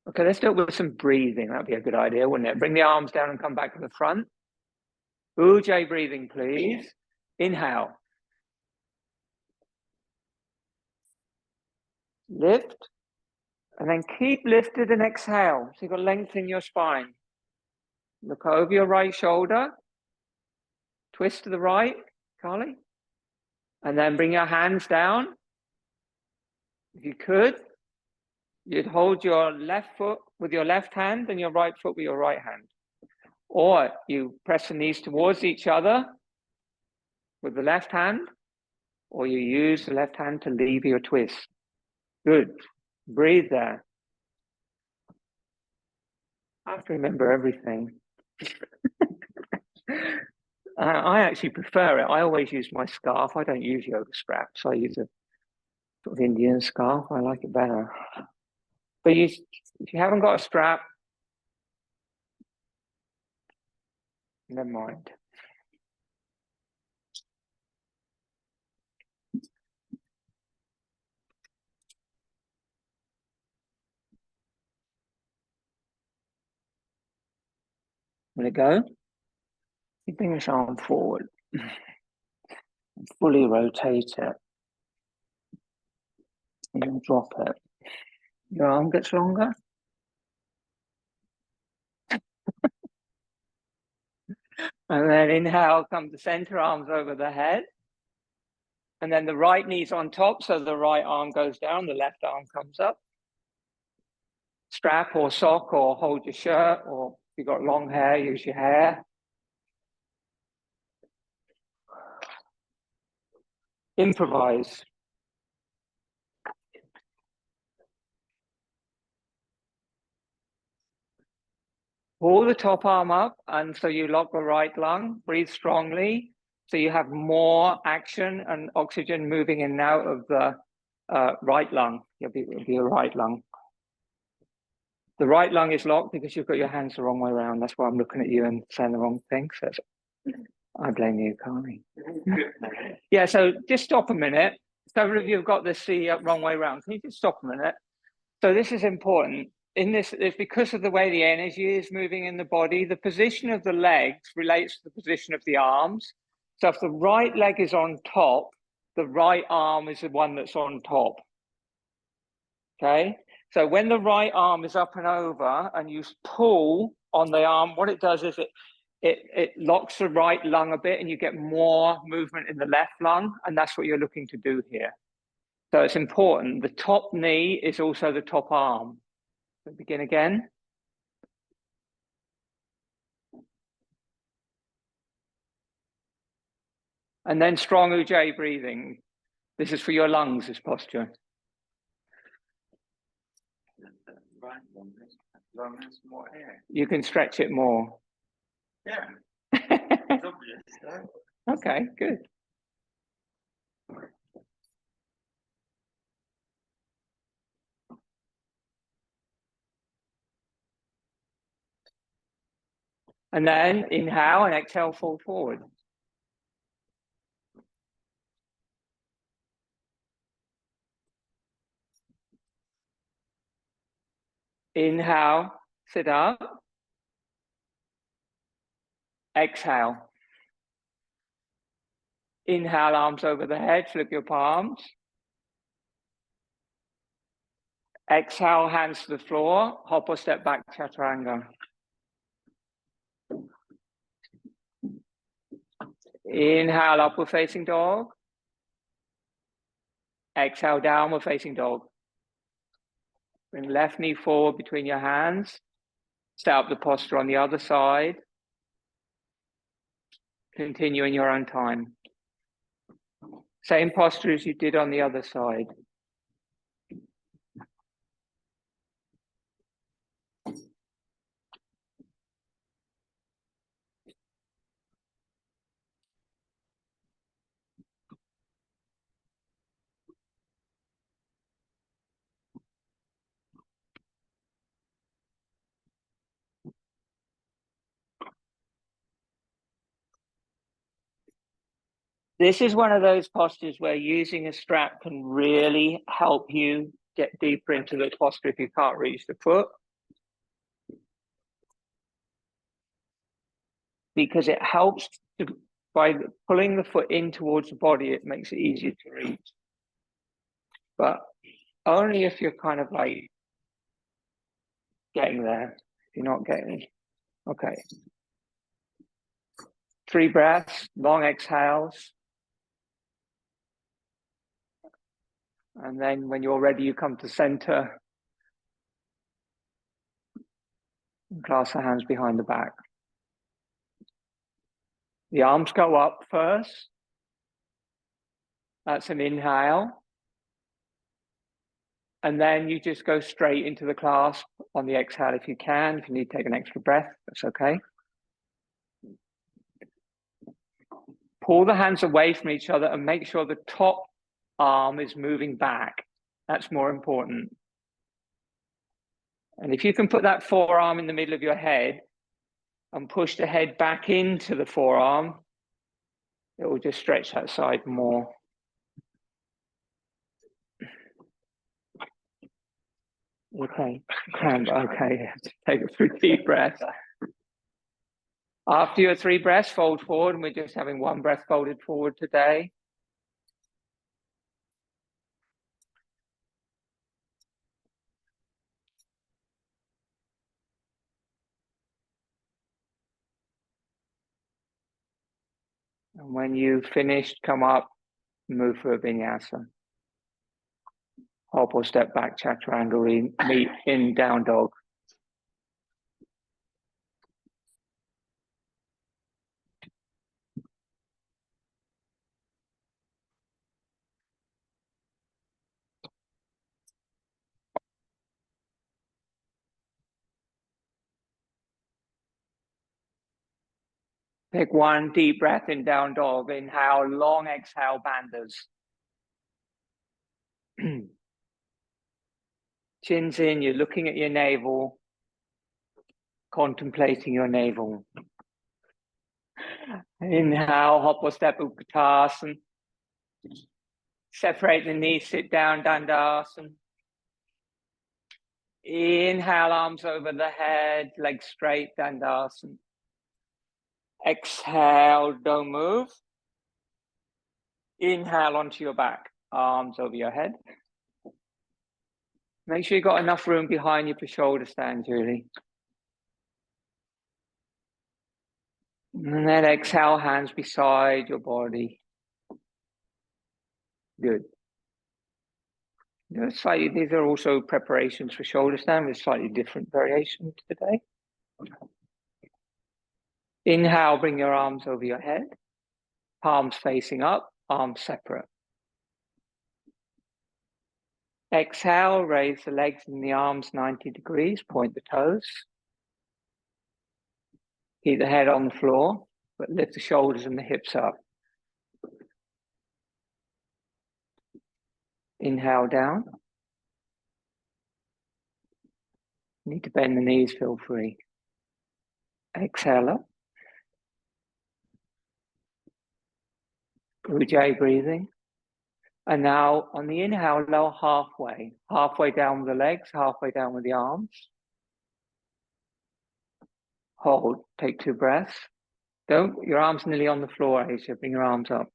Okay, let's do it with some breathing. That'd be a good idea, wouldn't it? Bring the arms down and come back to the front. Ujjayi breathing, please. Inhale. Lift. And then keep lifted and exhale. So you've got length in your spine. Look over your right shoulder. Twist to the right, Carly. And then bring your hands down. If you could, you'd hold your left foot with your left hand and your right foot with your right hand. Or you press the knees towards each other with the left hand, or you use the left hand to leave your twist. Good. Breathe there. I have to remember everything. I actually prefer it. I always use my scarf. I don't use yoga straps. I use a sort of Indian scarf. I like it better. But if you haven't got a strap, never mind. Let it go. You bring this arm forward. Fully rotate it. You drop it. Your arm gets longer. And then inhale, come to center, arms over the head. And then the right knee's on top, so the right arm goes down, the left arm comes up. Strap or sock or hold your shirt, or if you've got long hair, use your hair. Improvise. Pull the top arm up, and so you lock the right lung. Breathe strongly, so you have more action and oxygen moving in and out of the right lung. It'll be your right lung. The right lung is locked because you've got your hands the wrong way around. That's why I'm looking at you and saying the wrong thing. So I blame you, Carly. Yeah, so just stop a minute. Several of you have got this the wrong way around. Can you just stop a minute? So this is important. In this, it's because of the way the energy is moving in the body. The position of the legs relates to the position of the arms. So if the right leg is on top, the right arm is the one that's on top. Okay? So when the right arm is up and over and you pull on the arm, what it does is it locks the right lung a bit and you get more movement in the left lung. And that's what you're looking to do here. So it's important. The top knee is also the top arm. So begin again. And then strong Ujjayi breathing. This is for your lungs, this posture. You can stretch it more. Yeah. It's obvious, no? Okay, good. And then inhale and exhale, fall forward. Inhale, sit up. Exhale. Inhale, arms over the head, flip your palms. Exhale, hands to the floor, hop or step back, chaturanga. Inhale, upward facing dog. Exhale, downward facing dog. Bring left knee forward between your hands. Set up the posture on the other side. Continue in your own time. Same posture as you did on the other side. This is one of those postures where using a strap can really help you get deeper into the posture if you can't reach the foot. Because it helps to, by pulling the foot in towards the body, it makes it easier to reach. But only if you're kind of like getting there. If you're not getting, okay. 3 breaths, long exhales. And then when you're ready, you come to center. And clasp the hands behind the back. The arms go up first. That's an inhale. And then you just go straight into the clasp on the exhale if you can. If you need to take an extra breath, that's okay. Pull the hands away from each other and make sure the top arm is moving back. That's more important. And if you can put that forearm in the middle of your head and push the head back into the forearm, it will just stretch that side more. Okay, okay, take a few deep breaths. After your 3 breaths, fold forward, and we're just having 1 breath folded forward today. And when you've finished, come up, move for a vinyasa. Hop or step back, chaturanga, meet in down dog. Take 1 deep breath in down dog. Inhale, long exhale, bandhas. Chin's in, you're looking at your navel, contemplating your navel. Inhale, hop or step, utkatasana. Separate the knees, sit down, dandasana. Inhale, arms over the head, legs straight, dandasana. Exhale, don't move. Inhale onto your back, arms over your head. Make sure you've got enough room behind you for shoulder stand, Julie. And then exhale, hands beside your body. Good. These are also preparations for shoulder stand with slightly different variations today. Inhale, bring your arms over your head. Palms facing up, arms separate. Exhale, raise the legs and the arms 90 degrees, point the toes. Keep the head on the floor, but lift the shoulders and the hips up. Inhale down. Need to bend the knees, feel free. Exhale up. Ujjayi breathing. And now on the inhale, lower halfway. Halfway down with the legs, halfway down with the arms. Hold, take 2 breaths. Your arms nearly on the floor, Aisha. Bring your arms up.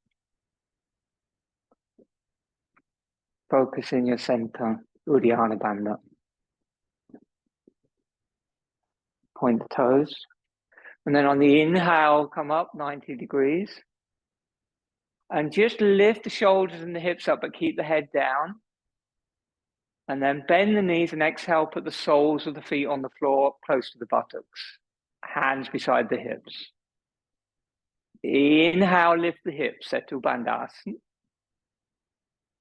Focus in your center, Uddiyana Bandha. Point the toes. And then on the inhale, come up 90 degrees. And just lift the shoulders and the hips up, but keep the head down. And then bend the knees and exhale, put the soles of the feet on the floor, close to the buttocks. Hands beside the hips. Inhale, lift the hips, Setu Bandhasana.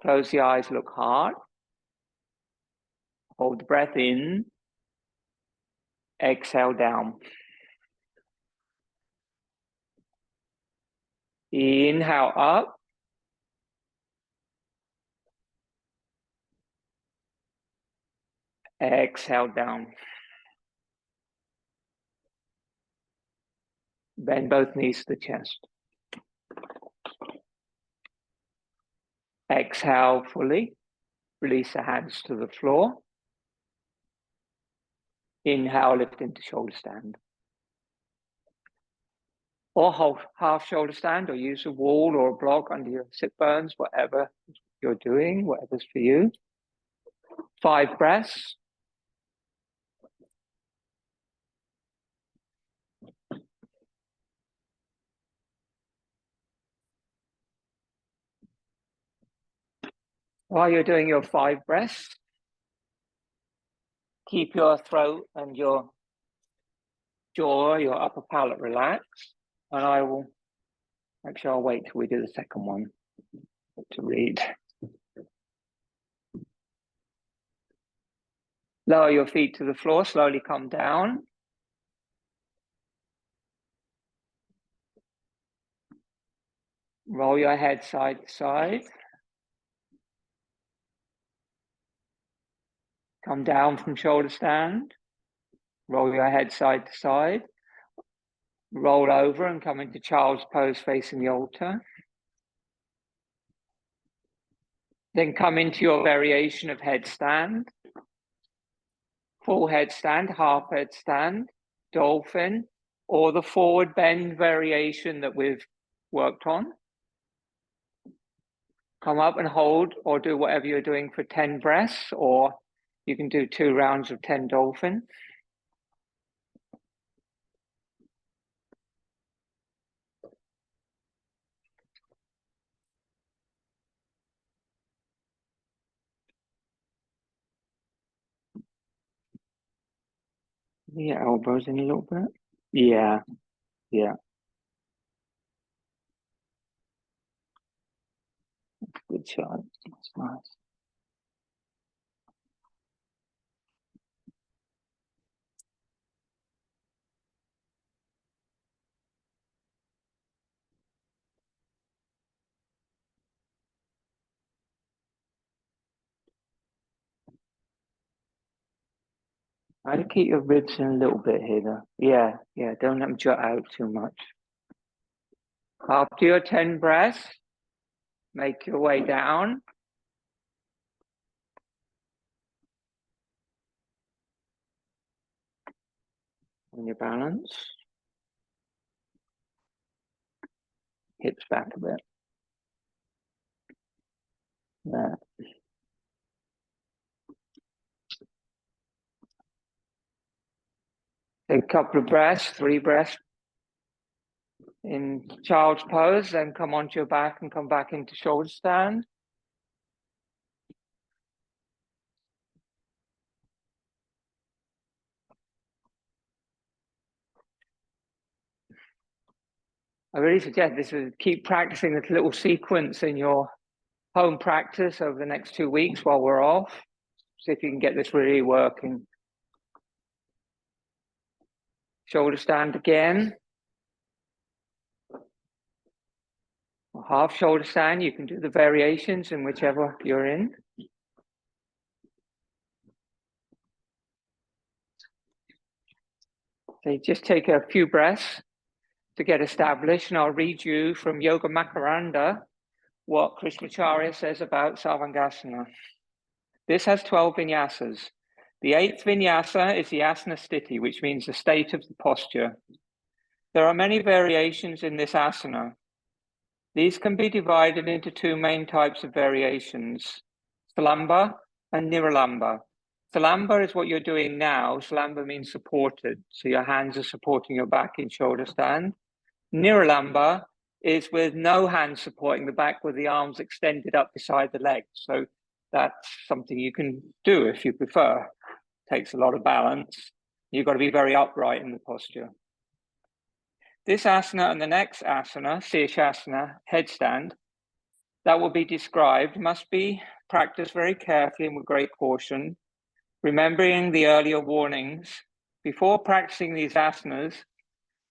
Close the eyes, look hard. Hold the breath in. Exhale down. Inhale up. Exhale down. Bend both knees to the chest. Exhale fully. Release the hands to the floor. Inhale, lift into shoulder stand. Or hold half shoulder stand, or use a wall or a block under your sit bones, whatever you're doing, whatever's for you. 5 breaths. While you're doing your 5 breaths, keep your throat and your jaw, your upper palate relaxed. And I'll wait till we do the second one to read. Lower your feet to the floor, slowly come down. Roll your head side to side. Come down from shoulder stand. Roll your head side to side. Roll over and come into child's pose facing the altar. Then come into your variation of headstand. Full headstand, half headstand, dolphin, or the forward bend variation that we've worked on. Come up and hold or do whatever you're doing for 10 breaths, or you can do 2 rounds of 10 dolphin. Yeah, elbows in a little bit. Yeah. Good shot. That's nice. Try to keep your ribs in a little bit here, though. Yeah, don't let them jut out too much. After your 10 breaths, make your way down. On your balance. Hips back a bit. There. Take a couple of breaths, 3 breaths in child's pose, then come onto your back and come back into shoulder stand. I really suggest this is keep practicing this little sequence in your home practice over the next 2 weeks while we're off. See if you can get this really working. Shoulder stand again. Or half shoulder stand, you can do the variations in whichever you're in. So just take a few breaths to get established, and I'll read you from Yoga Makaranda what Krishnamacharya says about Sarvangasana. This has 12 vinyasas. The 8th vinyasa is the asana sthiti, which means the state of the posture. There are many variations in this asana. These can be divided into 2 main types of variations, Salamba and Niralamba. Salamba is what you're doing now. Salamba means supported. So your hands are supporting your back in shoulder stand. Niralamba is with no hands supporting the back, with the arms extended up beside the legs. So that's something you can do if you prefer. Takes a lot of balance. You've got to be very upright in the posture. This asana and the next asana, Shirshasana, headstand, that will be described must be practiced very carefully and with great caution, remembering the earlier warnings. Before practicing these asanas,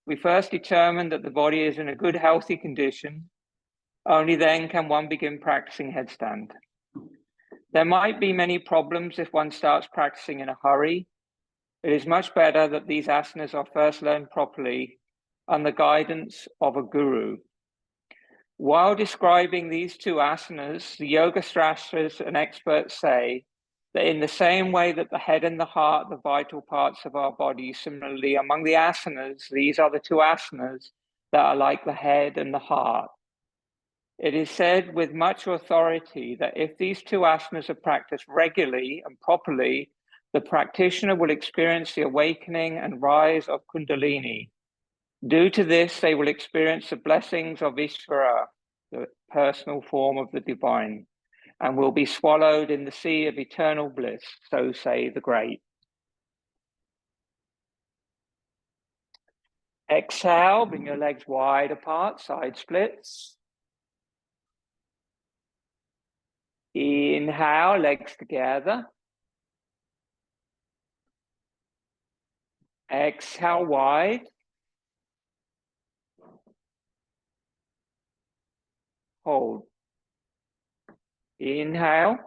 we first determine that the body is in a good, healthy condition. Only then can one begin practicing headstand. There might be many problems if one starts practicing in a hurry. It is much better that these asanas are first learned properly under the guidance of a guru. While describing these two asanas, the yoga shastras and experts say that in the same way that the head and the heart, the vital parts of our body, similarly among the asanas, these are the two asanas that are like the head and the heart. It is said with much authority that if these two asanas are practiced regularly and properly, the practitioner will experience the awakening and rise of Kundalini. Due to this, they will experience the blessings of Ishvara, the personal form of the divine, and will be swallowed in the sea of eternal bliss, so say the great. Exhale, bring your legs wide apart, side splits. Inhale, legs together. Exhale, wide. Hold. Inhale.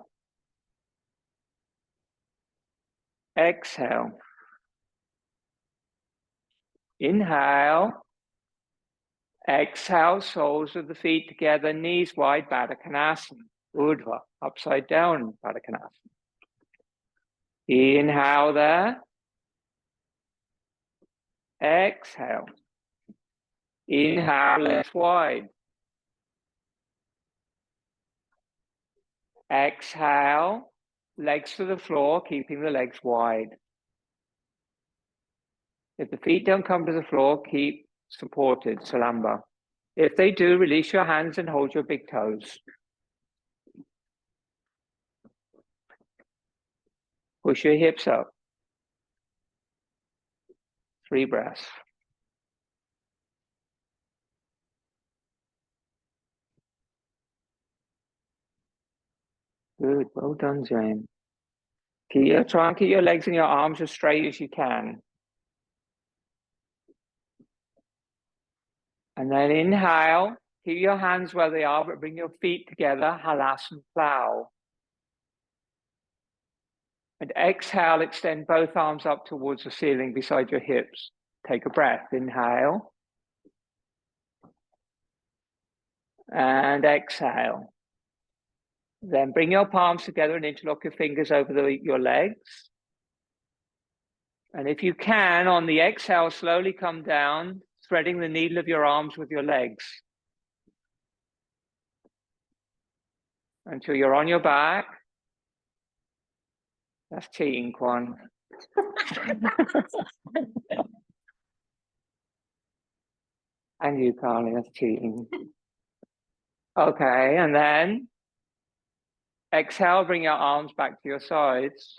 Exhale. Inhale. Exhale, soles of the feet together, knees wide, Baddha Konasana. Urdhva, upside down, Baddha Konasana. Inhale there. Exhale. Inhale, legs wide. Exhale, legs to the floor, keeping the legs wide. If the feet don't come to the floor, keep supported, Salamba. If they do, release your hands and hold your big toes. Push your hips up. 3 breaths. Good, well done, Jane. Try and keep your legs and your arms as straight as you can. And then inhale, keep your hands where they are, but bring your feet together, Halasana plow. And exhale, extend both arms up towards the ceiling beside your hips. Take a breath, inhale. And exhale. Then bring your palms together and interlock your fingers over your legs. And if you can, on the exhale, slowly come down, threading the needle of your arms with your legs. Until you're on your back. That's cheating, Kwan. And you, Carly, that's cheating. Okay, and then exhale, bring your arms back to your sides.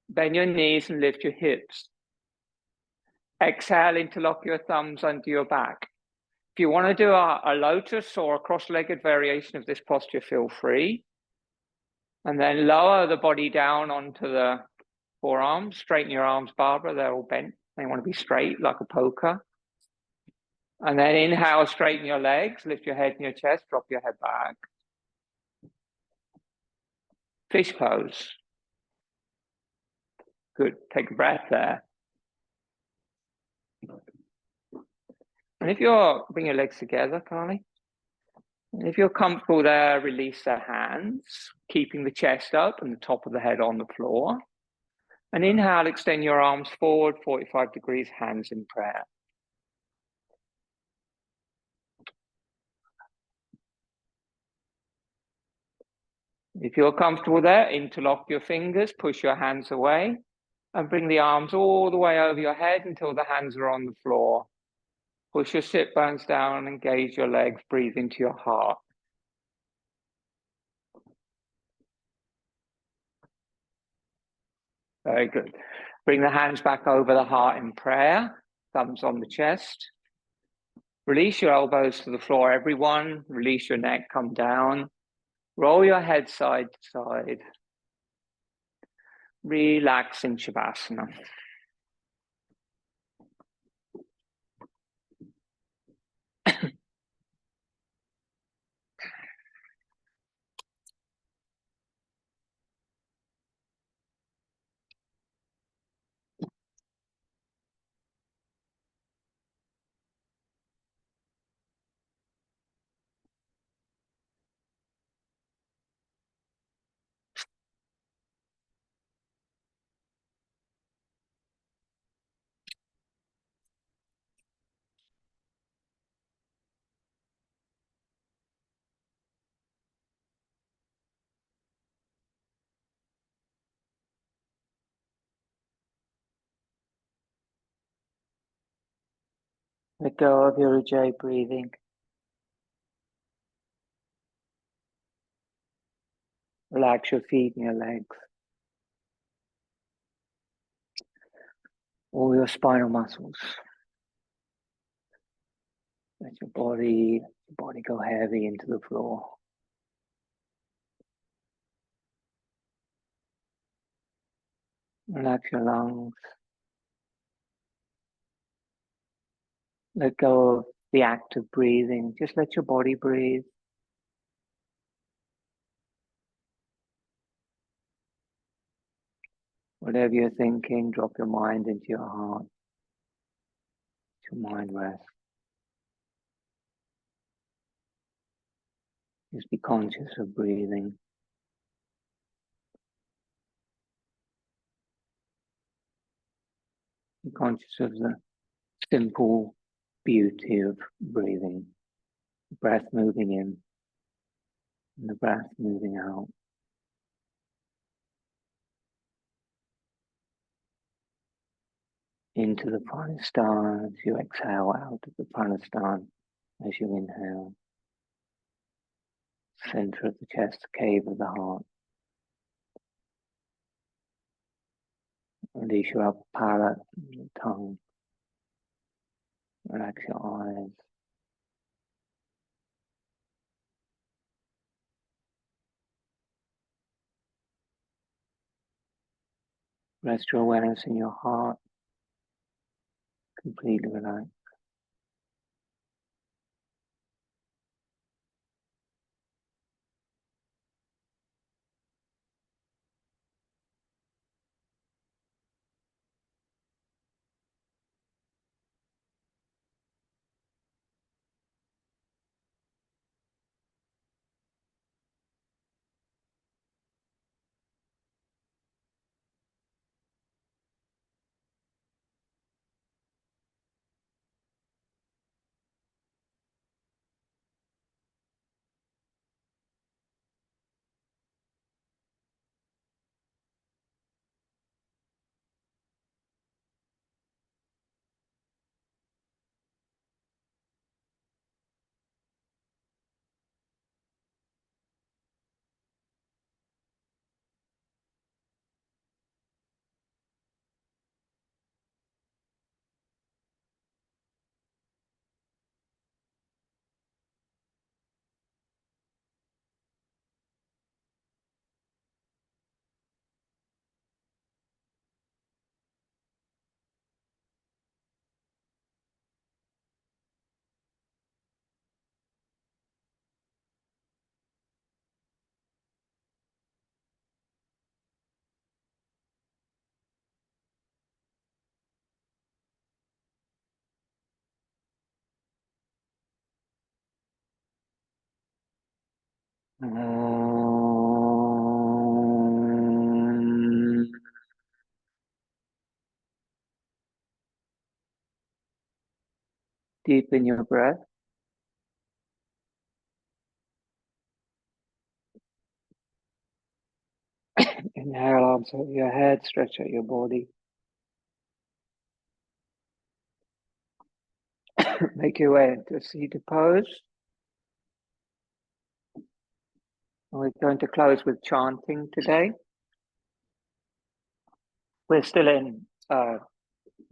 Bend your knees and lift your hips. Exhale, interlock your thumbs under your back. If you want to do a lotus or a cross-legged variation of this posture, feel free. And then lower the body down onto the forearms. Straighten your arms, Barbara. They're all bent. They want to be straight like a poker. And then inhale, straighten your legs. Lift your head and your chest. Drop your head back. Fish pose. Good. Take a breath there. And if you're, bring your legs together, Carly. And if you're comfortable there, release the hands, keeping the chest up and the top of the head on the floor. And inhale, extend your arms forward, 45 degrees, hands in prayer. If you're comfortable there, interlock your fingers, push your hands away, and bring the arms all the way over your head until the hands are on the floor. Push your sit bones down, engage your legs, breathe into your heart. Very good. Bring the hands back over the heart in prayer, thumbs on the chest. Release your elbows to the floor, everyone. Release your neck, come down. Roll your head side to side. Relax in Shavasana. Let go of your Ujjayi breathing. Relax your feet and your legs. All your spinal muscles. Let your body go heavy into the floor. Relax your lungs. Let go of the act of breathing. Just let your body breathe. Whatever you're thinking, drop your mind into your heart. Let your mind rest. Just be conscious of breathing. Be conscious of the simple beauty of breathing. The breath moving in and the breath moving out. Into the pranasthana as you exhale, out of the pranasthana as you inhale. Center of the chest, cave of the heart. Release your upper palate, your tongue. Relax your eyes. Rest your awareness in your heart. Completely relaxed. Deepen your breath. Inhale, arms over your head, stretch out your body. Make your way into a seated pose. We're going to close with chanting today. We're still in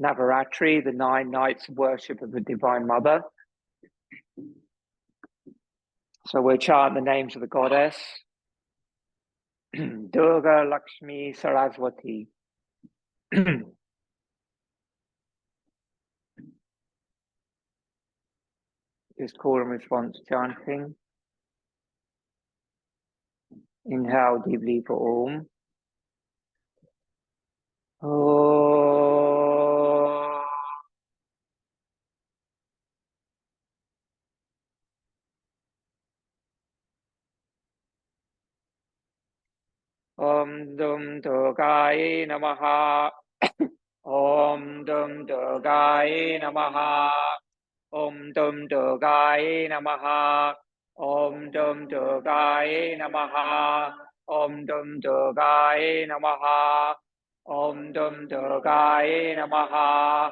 Navaratri, the 9 nights of worship of the Divine Mother. So we'll chant the names of the Goddess. Durga, Lakshmi, Saraswati. Just call and response chanting. Inhale deeply for Om. Om Dum Durgaye Namaha. Om Dum Durgaye Namaha. Om Dum Durgaye Namaha. Om Dum Durgaye Namaha. Om Dum Durgaye Namaha. Om Dum Durgaye Namaha.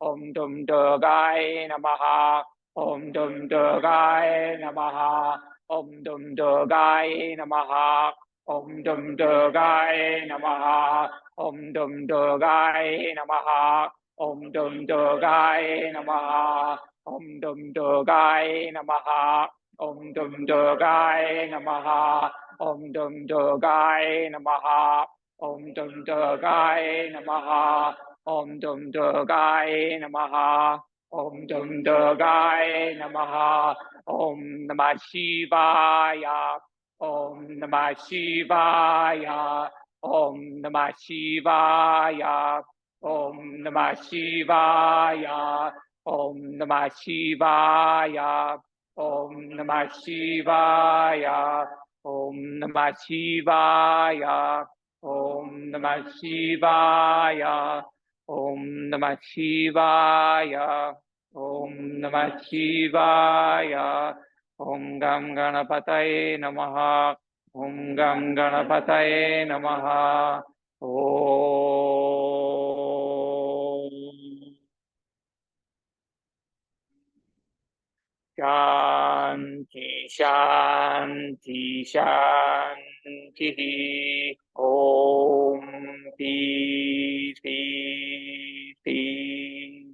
Om Dum Durgai Namaha, Om Dum Durgai Namaha, Om Dum Durgai Namaha, Om Dum Durgai Namaha, Om Dum Durgai Namaha, Om Dum Durgai Namaha, Om Dum Durgai Namaha, Om Dum Durgai Namaha, Om Dum Durgai Namaha, Om Dum Durgai Namaha, Om Dum Durgai Namaha, Om Dum Durgai Namaha, Om Namah Shivaya, Om Namah Shivaya, Om Namah Shivaya, Om Namah Shivaya, Om Namah Shivaya, Om Namah Shivaya, Om Namah Shivaya, Om Namah Shivaya, Om Namah Shivaya, Om Namah Shivaya, Om Gam Ganapataye Namaha, Om Gam Ganapataye Namaha, Om Shanti, Shanti, Shanti, Om Peace, Peace, Peace.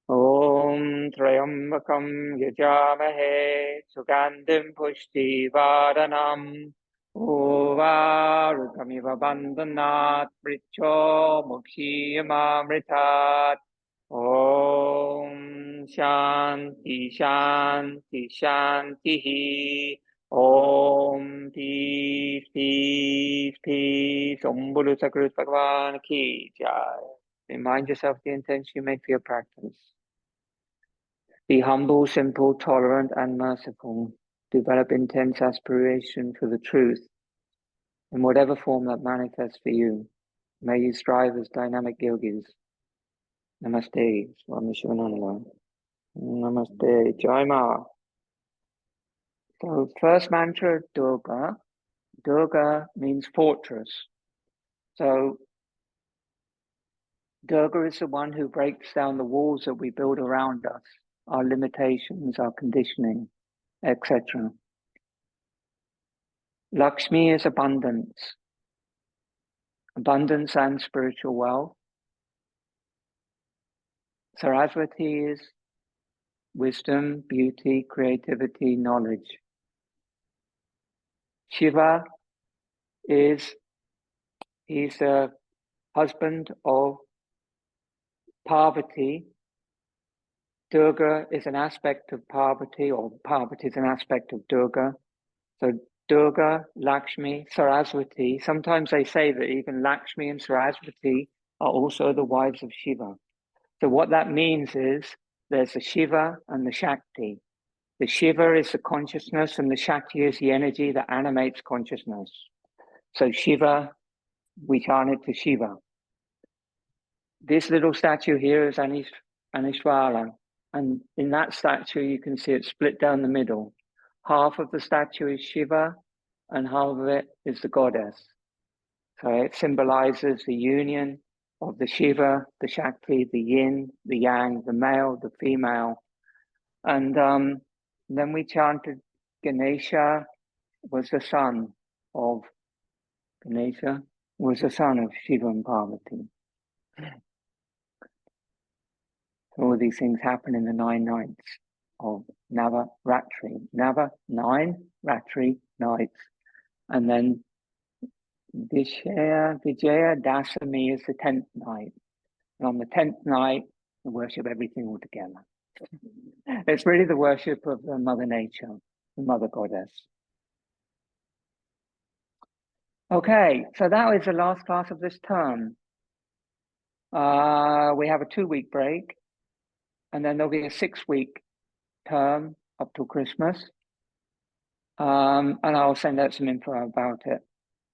Om Trayambakam Yajamahe Sugandhim Pushtivaranam Uvarukamiva Bandhanat Mricho Mukshiyamamritat. Om Shanti Shanti Shanti. Om Peace Peace Peace. Om Bolu Sakrut Bhagavan Ki Jai. Remind yourself the intention you make for your practice. Be humble, simple, tolerant, and merciful. Develop intense aspiration for the truth in whatever form that manifests for you. May you strive as dynamic yogis. Namaste, Swami Shivananda. Namaste, Jai Ma. So, first mantra, Durga. Durga means fortress. So, Durga is the one who breaks down the walls that we build around us, our limitations, our conditioning, etc. Lakshmi is abundance, abundance and spiritual wealth. Saraswati is wisdom, beauty, creativity, knowledge. Shiva is, he's the husband of Parvati. Durga is an aspect of Parvati, or Parvati is an aspect of Durga. So Durga, Lakshmi, Saraswati. Sometimes they say that even Lakshmi and Saraswati are also the wives of Shiva. So what that means is there's the Shiva and the Shakti. The Shiva is the consciousness and the Shakti is the energy that animates consciousness. So Shiva, we chant it to Shiva. This little statue here is Anishwara. And in that statue, you can see it split down the middle. Half of the statue is Shiva and half of it is the goddess. So it symbolizes the union of the Shiva, the Shakti, the yin, the yang, the male, the female. And then we chanted Ganesha was the son of Shiva and Parvati. So all these things happen in the 9 nights of Navaratri. 9 Ratri nights. And then Vijaya Dasami is the 10th night. And on the 10th night, we worship everything all together. It's really the worship of the Mother Nature, the Mother Goddess. Okay, so that was the last class of this term. We have a 2-week break, and then there'll be a 6-week term up till Christmas. And I'll send out some info about it